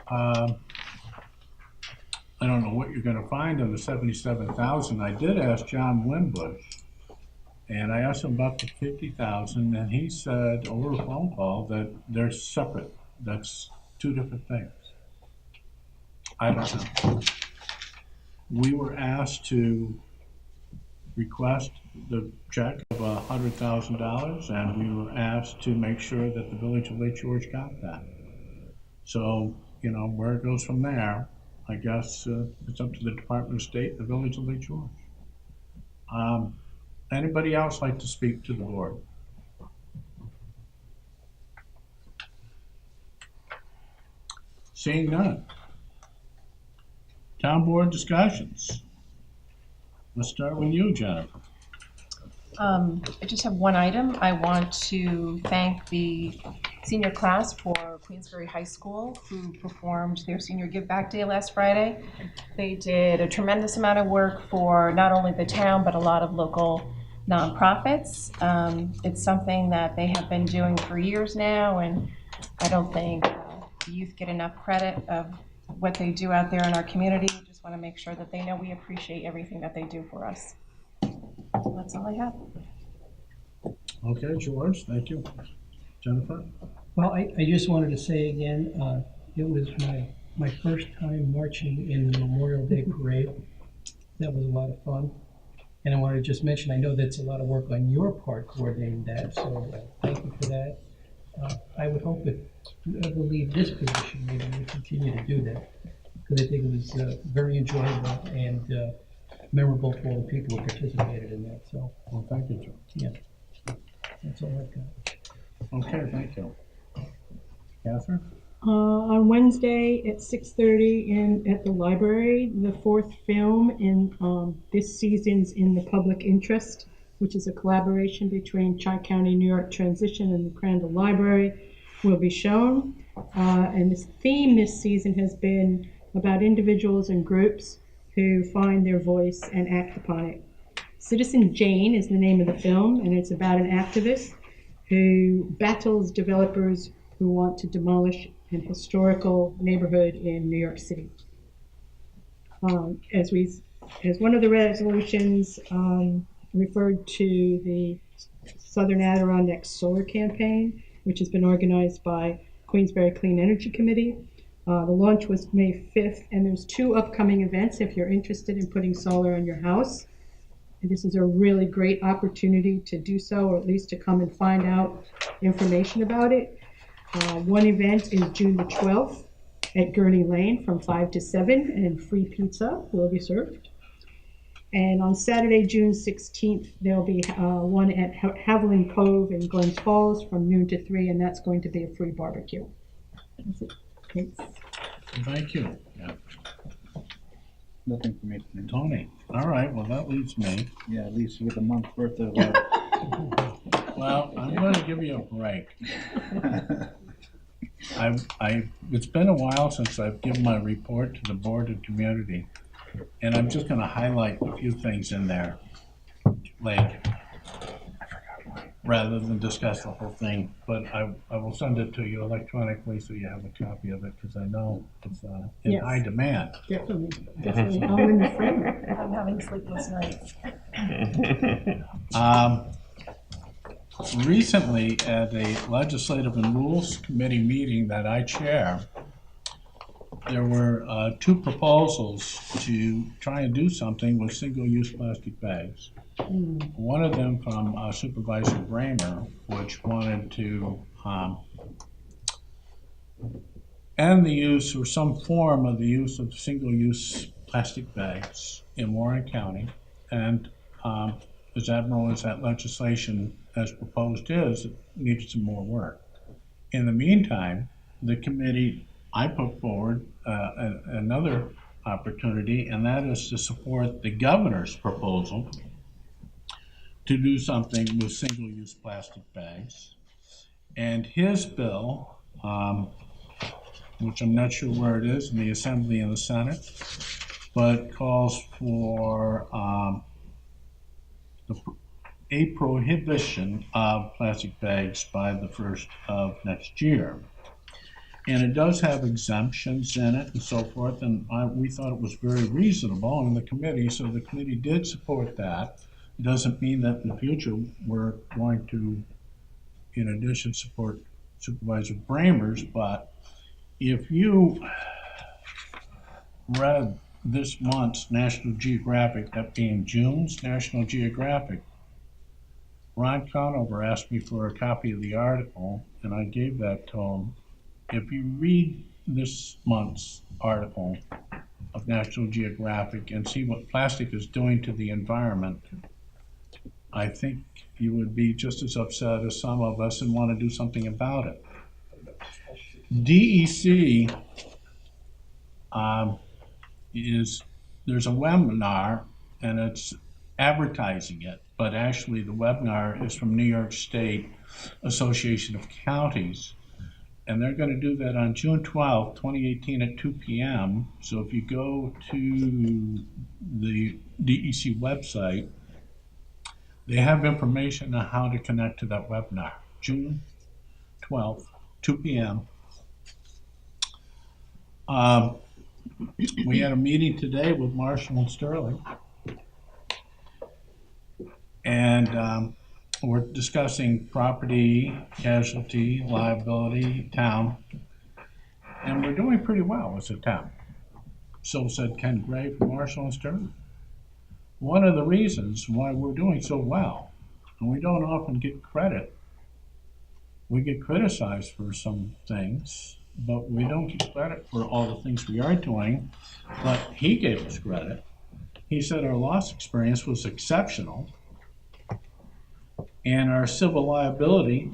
S4: I don't know what you're going to find on the $77,000. I did ask John Wimbush, and I asked him about the $50,000, and he said over a phone call that they're separate. That's two different things. I don't know. We were asked to request the check of $100,000, and we were asked to make sure that the Village of Lake George got that. So, where it goes from there, I guess it's up to the Department of State, the Village of Lake George. Anybody else like to speak to the board? Seeing none. Town board discussions. Let's start with you, Jennifer.
S14: I just have one item. I want to thank the senior class for Queensbury High School who performed their senior give back day last Friday. They did a tremendous amount of work for not only the town but a lot of local nonprofits. It's something that they have been doing for years now, and I don't think youth get enough credit of what they do out there in our community. We just want to make sure that they know we appreciate everything that they do for us. So that's all I have.
S4: Okay, George, thank you. Jennifer?
S9: Well, I just wanted to say again, it was my first time marching in the Memorial Day Parade. That was a lot of fun. And I wanted to just mention, I know that's a lot of work on your part coordinating that, so thank you for that. I would hope if you ever leave this position, maybe you continue to do that, because I think it was very enjoyable and memorable for all the people who participated in that. So,
S4: well, thank you, Joe.
S9: Yeah, that's all I've got.
S4: Okay, thank you. Catherine?
S15: On Wednesday at 6:30 at the library, the fourth film in this season's In the Public Interest, which is a collaboration between Tri-County New York Transition and the Crandall Library, will be shown. And this theme this season has been about individuals and groups who find their voice and act upon it. Citizen Jane is the name of the film, and it's about an activist who battles developers who want to demolish and historical neighborhood in New York City. As one of the resolutions referred to the Southern Adirondack Solar Campaign, which has been organized by Queensbury Clean Energy Committee. The launch was May 5th, and there's 2 upcoming events if you're interested in putting solar on your house. And this is a really great opportunity to do so, or at least to come and find out information about it. One event is June the 12th at Gurney Lane from 5 to 7, and free pizza will be served. And on Saturday, June 16th, there'll be one at Haviland Cove in Glens Falls from noon to 3, and that's going to be a free barbecue. Thanks.
S4: Thank you. Yeah.
S8: Nothing for me.
S4: Tony. All right, well, that leaves me.
S8: Yeah, at least with a month's worth of.
S4: Well, I'm going to give you a break. It's been a while since I've given my report to the Board of Community, and I'm just going to highlight a few things in there, like, rather than discuss the whole thing. But I will send it to you electronically so you have a copy of it, because I know it's in
S15: Yes.
S4: high demand.
S15: Definitely. I'm in the frame.
S14: I'm having sleepless nights.
S4: Recently, at a Legislative and Rules Committee meeting that I chair, there were 2 proposals to try and do something with single-use plastic bags. One of them from Supervisor Bramer, which wanted to end the use or some form of the use of single-use plastic bags in Warren County. And as admirable as that legislation as proposed is, it needs some more work. In the meantime, the committee, I put forward another opportunity, and that is to support the governor's proposal to do something with single-use plastic bags. And his bill, which I'm not sure where it is in the Assembly and the Senate, but calls for a prohibition of plastic bags by the 1st of next year. And it does have exemptions in it and so forth, and we thought it was very reasonable in the committee, so the committee did support that. It doesn't mean that in the future we're going to, in addition, support Supervisor Bramer's, but if you read this month's National Geographic, that being June's National Geographic, Ron Conover asked me for a copy of the article, and I gave that to him. If you read this month's article of National Geographic and see what plastic is doing to the environment, I think you would be just as upset as some of us and want to do something about it. DEC there's a webinar, and it's advertising it, but actually the webinar is from New York State Association of Counties, and they're going to do that on June 12th, 2018 at 2 p.m. So if you go to the DEC website, they have information on how to connect to that webinar. June 12th, 2 p.m. We had a meeting today with Marshall and Sterling, and we're discussing property, casualty, liability, town, and we're doing pretty well as a town. So said Ken Gray from Marshall and Sterling. One of the reasons why we're doing so well, and we don't often get credit, we get criticized for some things, but we don't get credit for all the things we are doing. But he gave us credit. He said our loss experience was exceptional, and our civil liability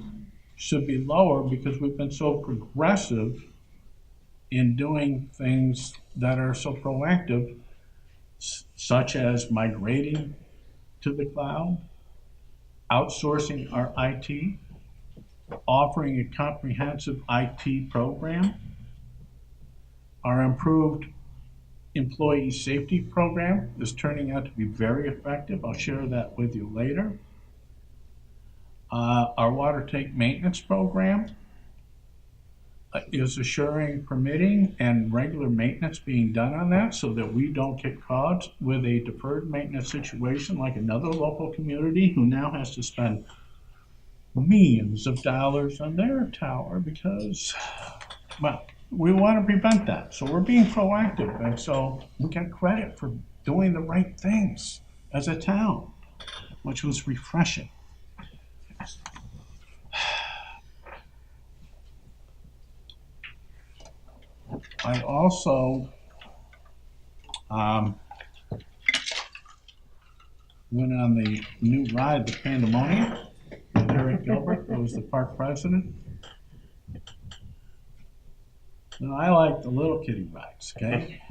S4: should be lower because we've been so progressive in doing things that are so proactive, such as migrating to the cloud, outsourcing our IT, offering a comprehensive IT program, our improved employee safety program is turning out to be very effective. I'll share that with you later. Our water tank maintenance program is assuring permitting and regular maintenance being done on that so that we don't get caught with a deferred maintenance situation like another local community who now has to spend millions of dollars on their tower because, well, we want to prevent that. So we're being proactive, and so we get credit for doing the right things as a town, which was refreshing. I also went on the new ride, the Pandemonium, with Eric Gilbert, who was the park president. Now, I like the little kiddie rides, okay?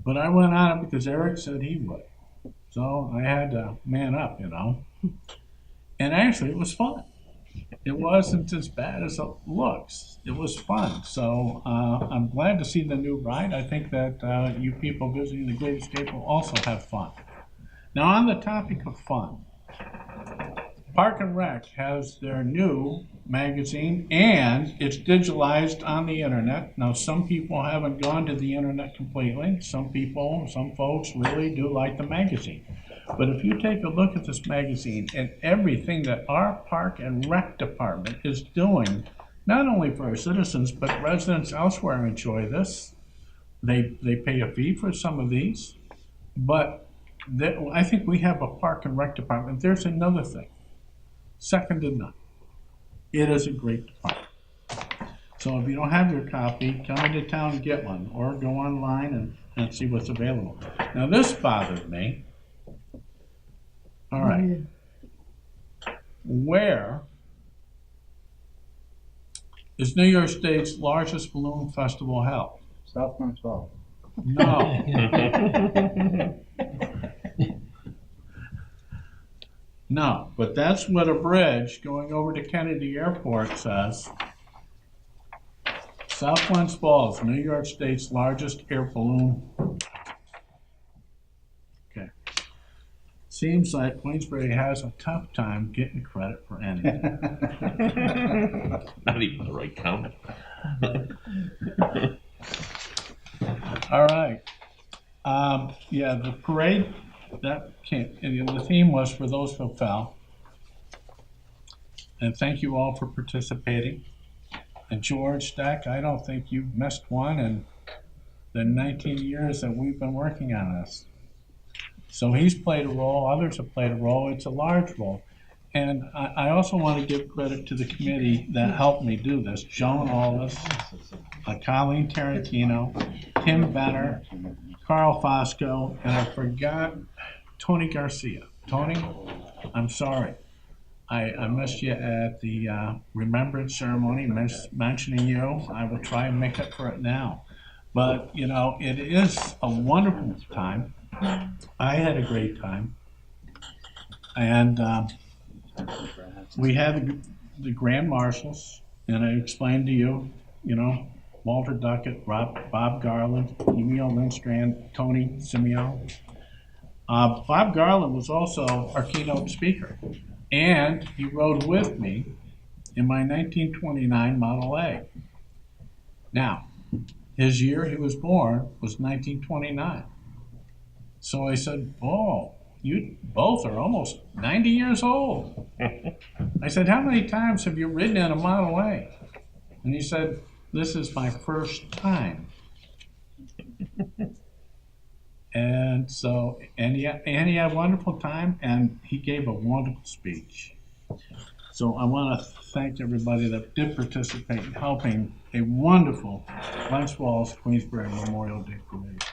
S4: But I went on it because Eric said he would. So I had to man up, you know. And actually, it was fun. It wasn't as bad as it looks. It was fun. So I'm glad to see the new ride. I think that you people visiting the Great Escape will also have fun. Now, on the topic of fun, Park and Rec has their new magazine, and it's digitalized on the internet. Now, some people haven't gone to the internet completely. Some folks really do like the magazine. But if you take a look at this magazine and everything that our Park and Rec department is doing, not only for our citizens, but residents elsewhere enjoy this. They pay a fee for some of these, but I think we have a Park and Rec department. There's another thing, second to none. It is a great department. So if you don't have your copy, come into town and get one, or go online and see what's available. Now this bothered me. All right. Where is New York State's largest balloon festival held?
S8: South Montreal.
S4: No. No, but that's what a bridge going over to Kennedy Airport says. South Glens Falls, New York State's largest air balloon. Okay. Seems like Queensbury has a tough time getting credit for anything.
S5: Not even the right count.
S4: All right. Yeah, the parade, that can't, and the theme was for those who fell. And thank you all for participating. And George Stack, I don't think you've missed one in the 19 years that we've been working on this. So he's played a role, others have played a role, it's a large role. And I also want to give credit to the committee that helped me do this. Joan Aldis, Colleen Tarantino, Tim Benner, Carl Fosco, and I forgot Tony Garcia. Tony, I'm sorry. I missed you at the remembrance ceremony, mentioning you. I will try and make up for it now. But, you know, it is a wonderful time. I had a great time. And we had the Grand Marshals, and I explained to you, you know, Walter Duckett, Bob Garland, Emil Lindstrand, Tony Simeon. Bob Garland was also our keynote speaker, and he rode with me in my 1929 Model A. Now, his year he was born was 1929. So I said, oh, you both are almost 90 years old. I said, how many times have you ridden in a Model A? And he said, this is my first time. And so, and he had a wonderful time, and he gave a wonderful speech. So I want to thank everybody that did participate in helping a wonderful Glens Falls Queensbury Memorial Day Parade.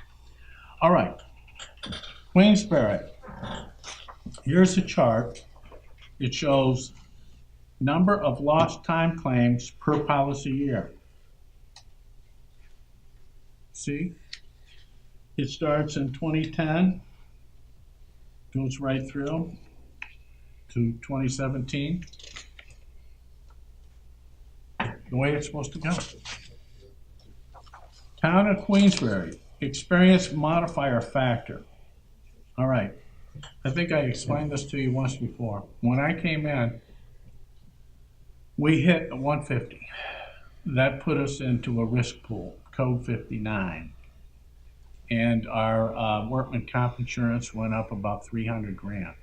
S4: All right, Queensbury. Here's a chart. It shows number of lost time claims per policy year. See? It starts in 2010, goes right through to 2017. The way it's supposed to go. Town of Queensbury, experience modifier factor. All right, I think I explained this to you once before. When I came in, we hit a 150. that put us into a risk pool, code 59. And our workman comp insurance went up about 300 grand.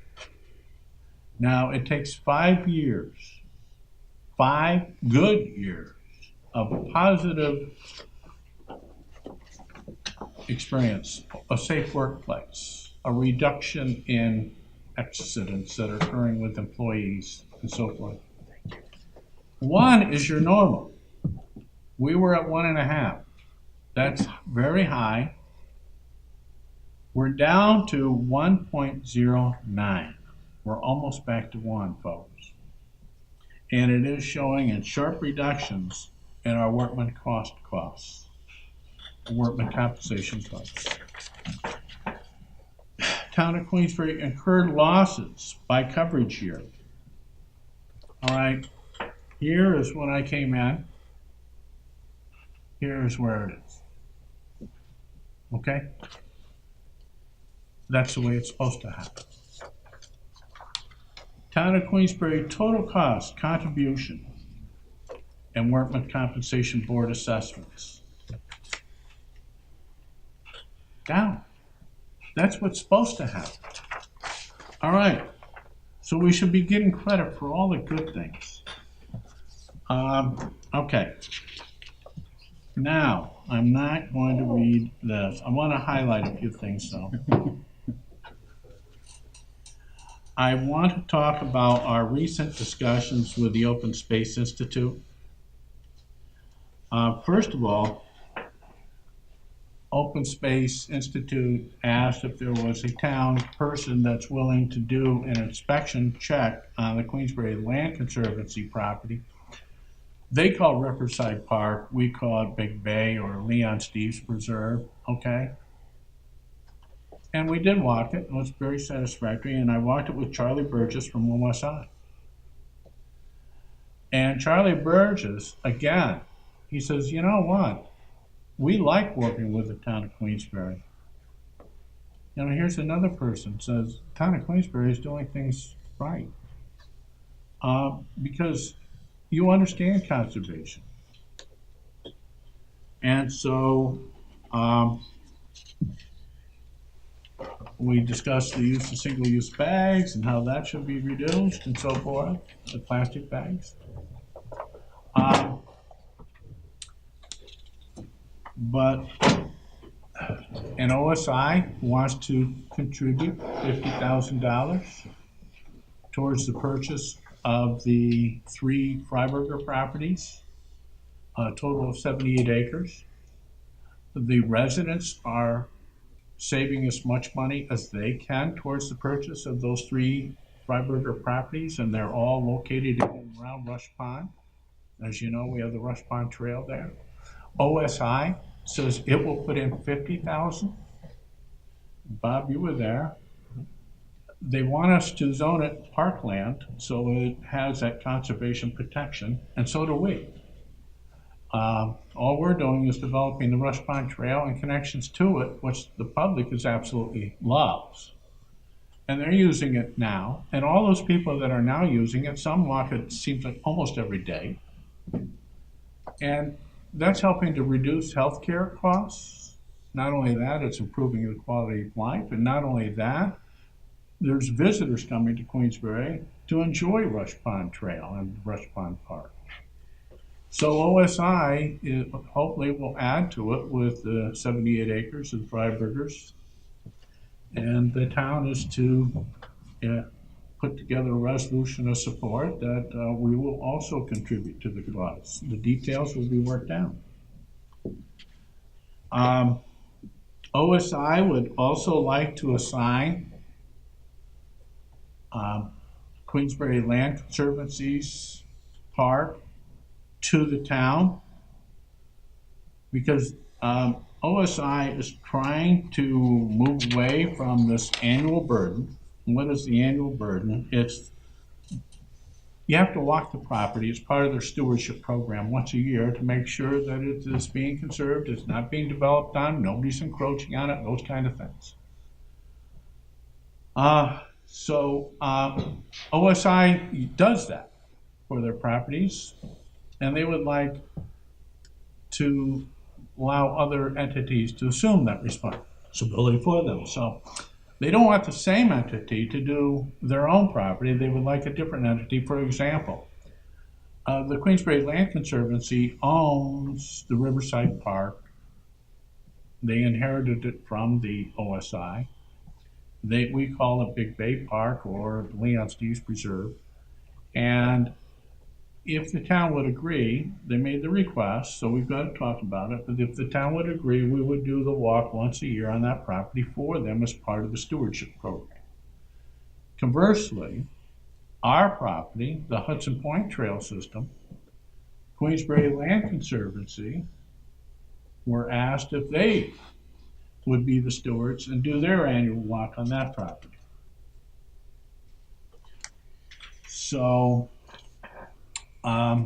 S4: Now, it takes 5 years, 5 good years of a positive experience, a safe workplace, a reduction in accidents that are occurring with employees and so forth. 1 is your normal. We were at 1.5. That's very high. We're down to 1.09. We're almost back to 1, folks. And it is showing in sharp reductions in our workman costs, workman compensation costs. Town of Queensbury incurred losses by coverage year. All right, here is when I came in. Here is where it is. Okay? That's the way it's supposed to happen. Town of Queensbury total cost, contribution, and workman compensation board assessments. Down. That's what's supposed to happen. All right. So we should be getting credit for all the good things. Okay. Now, I'm not going to read this. I want to highlight a few things, though. I want to talk about our recent discussions with the Open Space Institute. First of all, Open Space Institute asked if there was a town person that's willing to do an inspection check on the Queensbury Land Conservancy property. They call Riverside Park, we call it Big Bay or Leon Steves Preserve, okay? And we did walk it, and it was very satisfactory, and I walked it with Charlie Burgess from OSI. And Charlie Burgess, again, he says, you know what? We like working with the town of Queensbury. You know, here's another person says, the town of Queensbury is doing things right. Because you understand conservation. And so, we discussed the use of single-use bags and how that should be reduced and so forth, the plastic bags. But an OSI wants to contribute $50,000 towards the purchase of the 3 Freiburger properties, a total of 78 acres. The residents are saving as much money as they can towards the purchase of those 3 Freiburger properties, and they're all located in and around Rush Pond. As you know, we have the Rush Pond Trail there. OSI says it will put in $50,000. Bob, you were there. They want us to zone it parkland so it has that conservation protection, and so do we. All we're doing is developing the Rush Pond Trail and connections to it, which the public is absolutely loves. And they're using it now, and all those people that are now using it, some walk it seems like almost every day. And that's helping to reduce healthcare costs. Not only that, it's improving the quality of life, and not only that, there's visitors coming to Queensbury to enjoy Rush Pond Trail and Rush Pond Park. So OSI hopefully will add to it with the 78 acres of Freiburgers. And the town is to put together a resolution of support that we will also contribute to the cause. The details will be worked out. OSI would also like to assign Queensbury Land Conservancy's park to the town, because OSI is trying to move away from this annual burden. And what is the annual burden? It's you have to walk the property as part of their stewardship program once a year to make sure that it is being conserved, it's not being developed on, nobody's encroaching on it, those kind of things. OSI does that for their properties, and they would like to allow other entities to assume that responsibility for them. So they don't want the same entity to do their own property. They would like a different entity. For example, the Queensbury Land Conservancy owns the Riverside Park. They inherited it from the OSI. We call it Big Bay Park or Leon's Dews Preserve. And if the town would agree, they made the request, so we've got to talk about it, but if the town would agree, we would do the walk once a year on that property for them as part of the stewardship program. Conversely, our property, the Hudson Point Trail System, Queensbury Land Conservancy, were asked if they would be the stewards and do their annual walk on that property. So,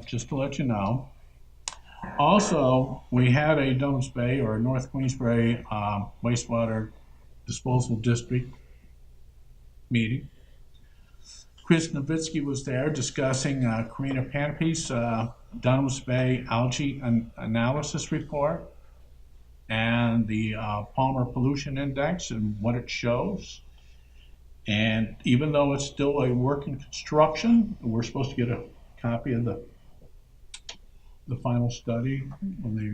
S4: just to let you know. Also, we had a Dunham's Bay or North Queensbury wastewater disposal district meeting. Chris Nowitzki was there discussing Karina Panapy's Dunham's Bay algae analysis report and the Palmer Pollution Index and what it shows. And even though it's still a work in construction, we're supposed to get a copy of the final study when they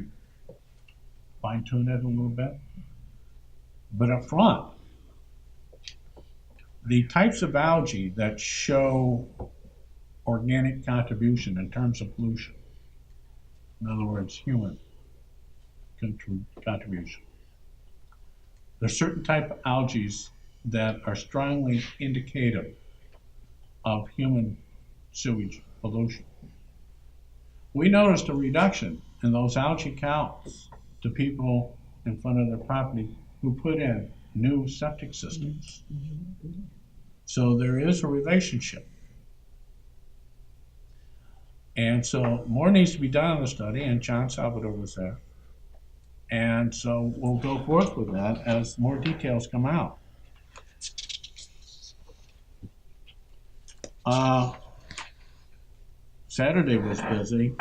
S4: fine-tune it a little bit. But up front, the types of algae that show organic contribution in terms of pollution, in other words, human contribution. There's certain type of algae that are strongly indicative of human sewage pollution. We noticed a reduction in those algae counts to people in front of their property who put in new septic systems. So there is a relationship. And so more needs to be done on the study, and John Salvador was there. And so we'll go forth with that as more details come out. Saturday was busy.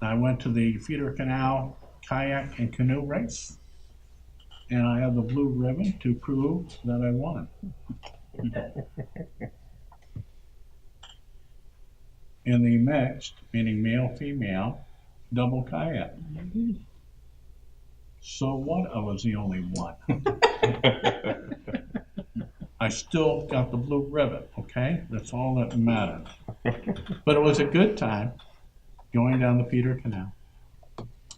S4: I went to the Feeder Canal kayak and canoe race, and I have the blue ribbon to prove that I won. In the mixed, meaning male-female, double kayak. So what? I was the only one. I still got the blue ribbon, okay? That's all that matters. But it was a good time going down the Feeder Canal.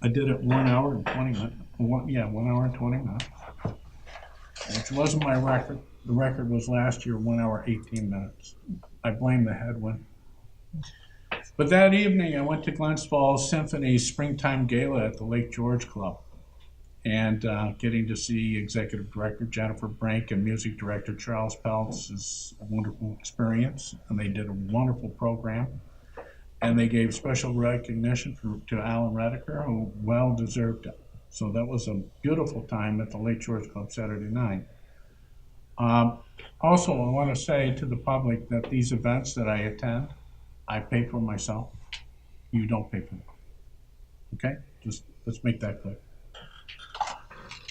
S4: I did it 1 hour and 20 minutes. 1 hour and 20 minutes. Which wasn't my record. The record was last year, 1 hour, 18 minutes. I blame the headwind. But that evening, I went to Glens Falls Symphony's Springtime Gala at the Lake George Club. And getting to see Executive Director Jennifer Brink and Music Director Charles Peltz is a wonderful experience. And they did a wonderful program. And they gave special recognition to Alan Redeker, who well deserved it. So that was a beautiful time at the Lake George Club Saturday night. Also, I want to say to the public that these events that I attend, I pay for myself. You don't pay for them. Okay? Just let's make that clear.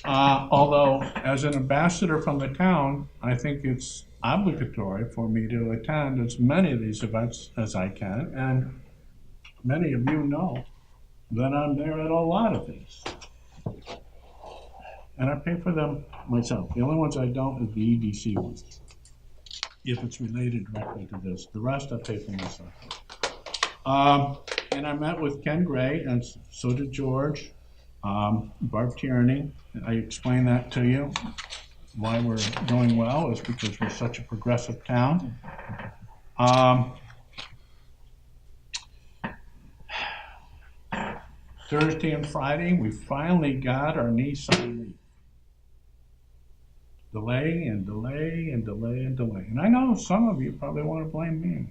S4: Although, as an ambassador from the town, I think it's obligatory for me to attend as many of these events as I can, and many of you know that I'm there at a lot of these. And I pay for them myself. The only ones I don't is the EDC ones, if it's related directly to this. The rest I pay for myself. And I met with Ken Gray, and so did George, Barb Tierney. I explained that to you. Why we're doing well is because we're such a progressive town. Thursday and Friday, we finally got our Nissan Leaf. Delay and delay and delay and delay. And I know some of you probably want to blame me.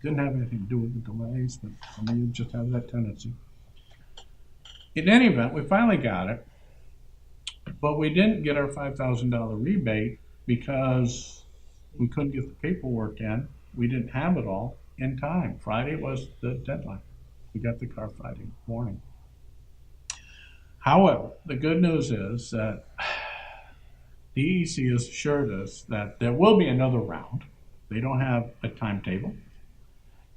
S4: Didn't have anything to do with the delays, but some of you just have that tendency. In any event, we finally got it, but we didn't get our $5,000 rebate because we couldn't get the paperwork in. We didn't have it all in time. Friday was the deadline. We got the car Friday morning. However, the good news is that the EEC has assured us that there will be another round. They don't have a timetable.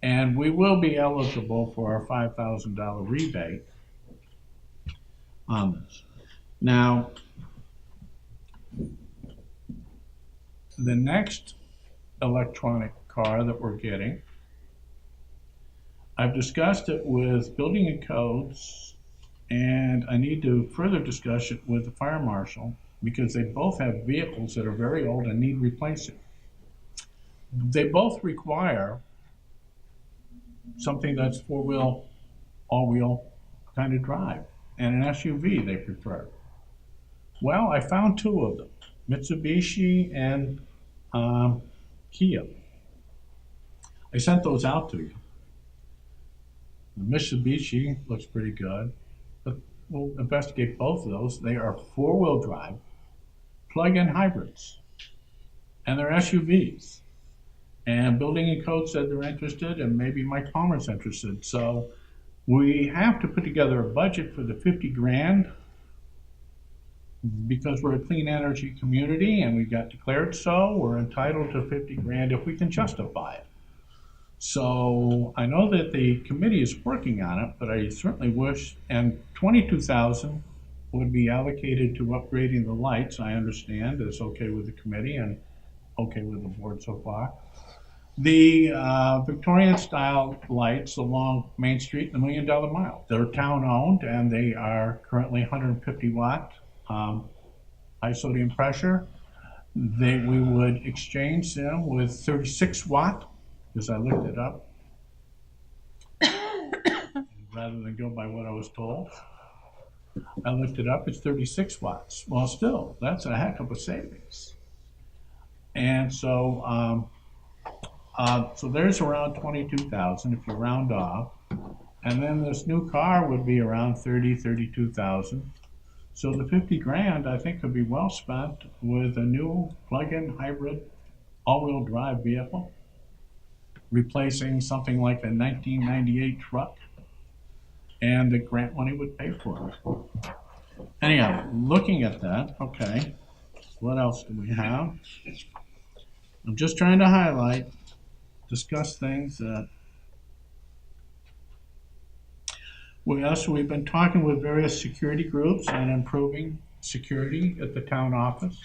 S4: And we will be eligible for our $5,000 rebate on this. Now, the next electronic car that we're getting, I've discussed it with building and codes, and I need to further discuss it with the fire marshal because they both have vehicles that are very old and need replacing. They both require something that's four-wheel, all-wheel kind of drive, and an SUV they prefer. Well, I found two of them, Mitsubishi and Kia. I sent those out to you. The Mitsubishi looks pretty good, but we'll investigate both of those. They are four-wheel drive, plug-in hybrids, and they're SUVs. And Building and Code said they're interested, and maybe Mike Palmer's interested. So we have to put together a budget for the 50 grand because we're a clean energy community and we got declared so. We're entitled to 50 grand if we can justify it. So I know that the committee is working on it, but I certainly wish, and 22,000 would be allocated to upgrading the lights. I understand it's okay with the committee and okay with the board so far. The Victorian style lights along Main Street and the $1 Million Mile. They're town owned and they are currently 150 watt high sodium pressure. We would exchange them with 36 watt, because I looked it up, rather than go by what I was told. I looked it up, it's 36 watts. Well, still, that's a heck of a savings. And so, so there's around 22,000 if you round off. And then this new car would be around 32,000. So the 50 grand, I think, could be well spent with a new plug-in hybrid all-wheel drive vehicle, replacing something like a 1998 truck, and the grant money would pay for it. Anyhow, looking at that, okay, what else do we have? I'm just trying to highlight, discuss things that we've been talking with various security groups on improving security at the town office.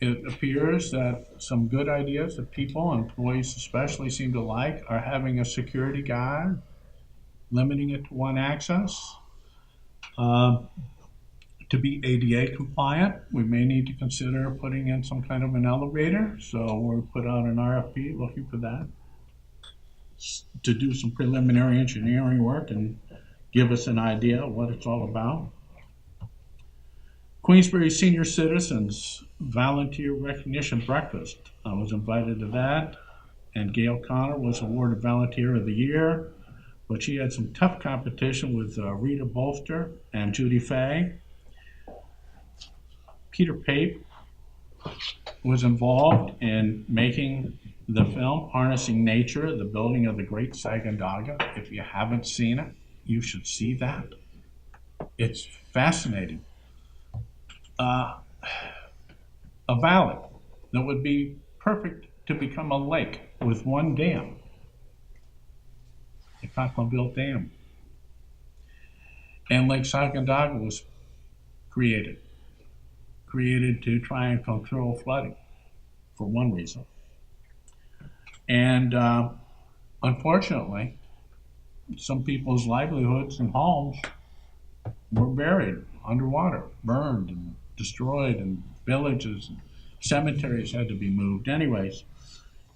S4: It appears that some good ideas that people, employees especially, seem to like are having a security guard, limiting it to one access. To be ADA compliant, we may need to consider putting in some kind of an elevator. So we'll put out an RFP looking for that, to do some preliminary engineering work and give us an idea of what it's all about. Queensbury Senior Citizens Volunteer Recognition Breakfast. I was invited to that, and Gail Connor was awarded Volunteer of the Year, but she had some tough competition with Rita Bolster and Judy Fay. Peter Pape was involved in making the film Harnessing Nature, the building of the Great Sagandaga. If you haven't seen it, you should see that. It's fascinating. A valley that would be perfect to become a lake with one dam, the Cocklaville Dam. And Lake Sagandaga was created to try and control flooding for one reason. And unfortunately, some people's livelihoods and homes were buried underwater, burned and destroyed, and villages and cemeteries had to be moved. Anyways,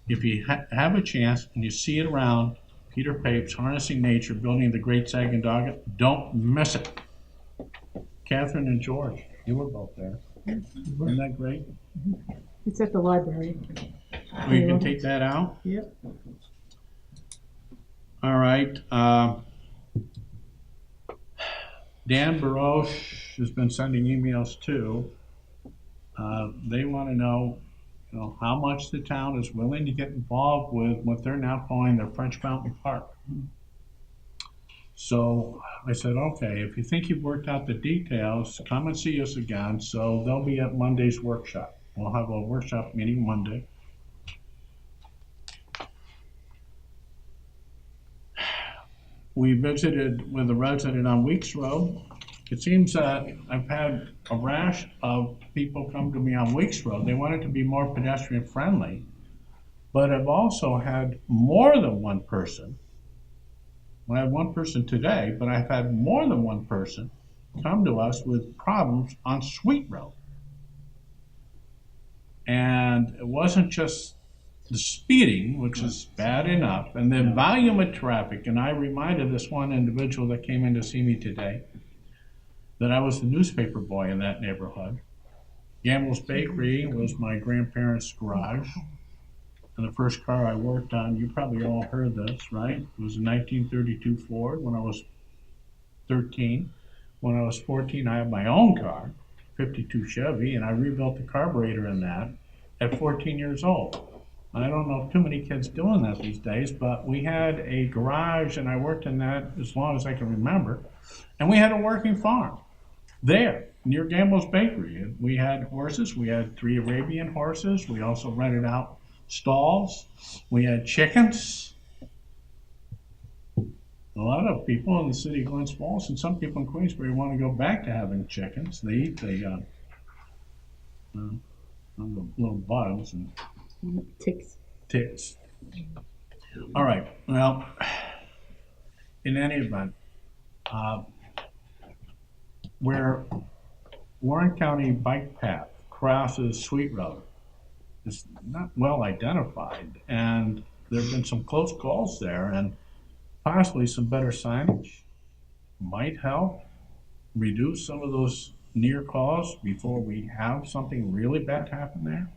S4: if you have a chance and you see it around, Peter Pape's Harnessing Nature, building the Great Sagandaga, don't miss it. Catherine and George, you were both there. Isn't that great?
S15: It's at the library.
S4: We can take that out?
S15: Yep.
S4: All right. Dan Baroche has been sending emails too. They want to know, how much the town is willing to get involved with what they're now calling their French Mountain Park. So I said, okay, if you think you've worked out the details, come and see us again. So they'll be at Monday's workshop. We'll have a workshop meeting Monday. We visited with a resident on Weeks Road. It seems that I've had a rash of people come to me on Weeks Road. They want it to be more pedestrian friendly, but I've also had more than one person. I had one person today, but I've had more than one person come to us with problems on Sweet Road. And it wasn't just the speeding, which is bad enough, and the volume of traffic. And I reminded this one individual that came in to see me today that I was the newspaper boy in that neighborhood. Gamble's Bakery was my grandparents' garage. And the first car I worked on, you probably all heard this, right? It was a 1932 Ford when I was 13. When I was 14, I had my own car, 52 Chevy, and I rebuilt the carburetor in that at 14 years old. I don't know if too many kids doing that these days, but we had a garage and I worked in that as long as I can remember. And we had a working farm there near Gamble's Bakery. We had horses. We had 3 Arabian horses. We also rented out stalls. We had chickens. A lot of people in the city of Glens Falls and some people in Queensbury want to go back to having chickens. They eat the little bugs and ticks. All right. Well, in any event, where Warren County bike path crosses Sweet Road is not well identified, and there have been some close calls there, and possibly some better signage might help reduce some of those near calls before we have something really bad happen there.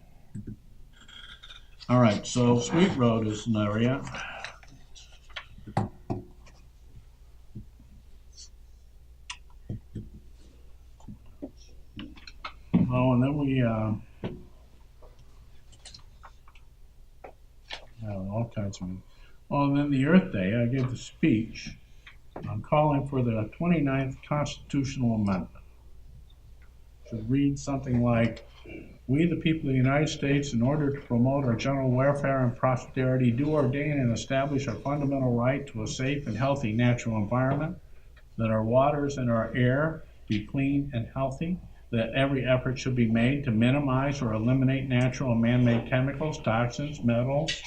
S4: All right, so Sweet Road is an area. Oh, and then we have all kinds of. Well, and then the Earth Day, I gave the speech. I'm calling for the 29th constitutional amendment. It should read something like, "We, the people of the United States, in order to promote our general welfare and prosperity, do ordain and establish our fundamental right to a safe and healthy natural environment, that our waters and our air be clean and healthy, that every effort should be made to minimize or eliminate natural and man-made chemicals, toxins, metals,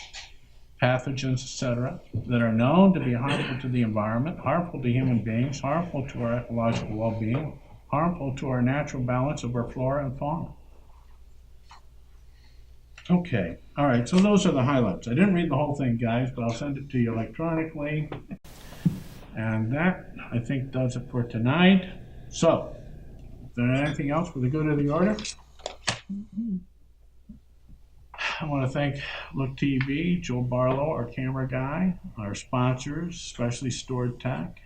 S4: pathogens, etc., that are known to be harmful to the environment, harmful to human beings, harmful to our ecological well-being, harmful to our natural balance of our flora and fauna." Okay, all right, so those are the highlights. I didn't read the whole thing, guys, but I'll send it to you electronically. And that, I think, does it for tonight. So, is there anything else for the good of the order? I want to thank Look TV, Joe Barlow, our camera guy, our sponsors, especially Stored Tech.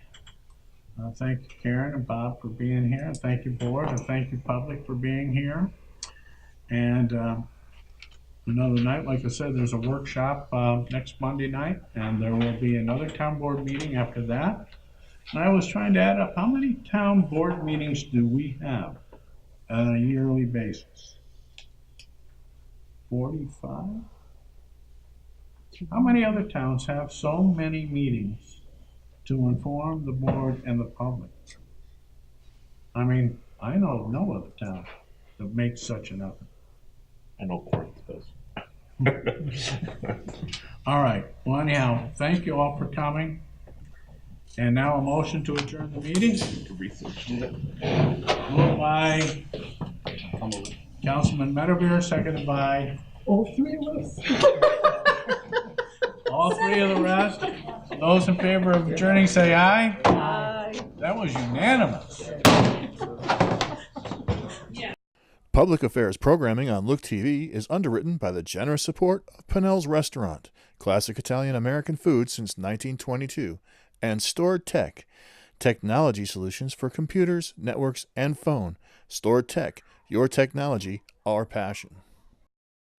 S4: Thank you, Karen and Bob, for being here. And thank you, board, and thank you, public, for being here. And another night, like I said, there's a workshop next Monday night, and there will be another town board meeting after that. And I was trying to add up, how many town board meetings do we have on a yearly basis? 45? How many other towns have so many meetings to inform the board and the public? I mean, I know of no other town that makes such an effort.
S5: I know Corinth does.
S4: All right, well anyhow, thank you all for coming. And now a motion to adjourn the meeting. Moved by Councilman Meadowbeer, seconded by
S15: All 3 of us.
S4: all 3 of the rest. Those in favor of adjourning say aye.
S15: Aye.
S4: That was unanimous.
S1: Public Affairs programming on Look TV is underwritten by the generous support of Pinnell's Restaurant, classic Italian American food since 1922, and Stored Tech, technology solutions for computers, networks, and phone. Stored Tech, your technology, our passion.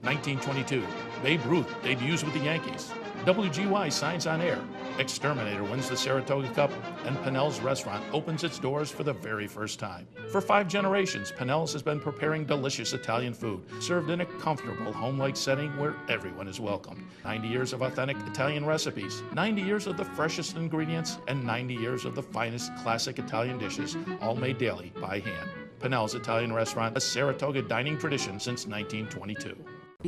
S2: 1922, Babe Ruth debuts with the Yankees. WGY signs on air. Exterminator wins the Saratoga Cup, and Pennell's restaurant opens its doors for the very first time. For 5 generations, Pennell's has been preparing delicious Italian food, served in a comfortable home-like setting where everyone is welcome. 90 years of authentic Italian recipes, 90 years of the freshest ingredients, and 90 years of the finest classic Italian dishes, all made daily by hand. Pennell's Italian Restaurant, a Saratoga dining tradition since 1922.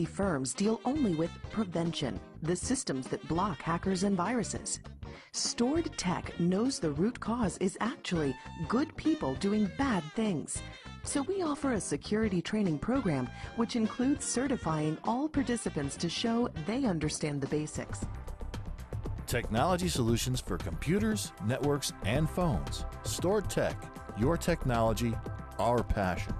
S3: Firms deal only with prevention, the systems that block hackers and viruses. Stored Tech knows the root cause is actually good people doing bad things. So we offer a security training program which includes certifying all participants to show they understand the basics.
S1: Technology solutions for computers, networks, and phones. Stored Tech, your technology, our passion.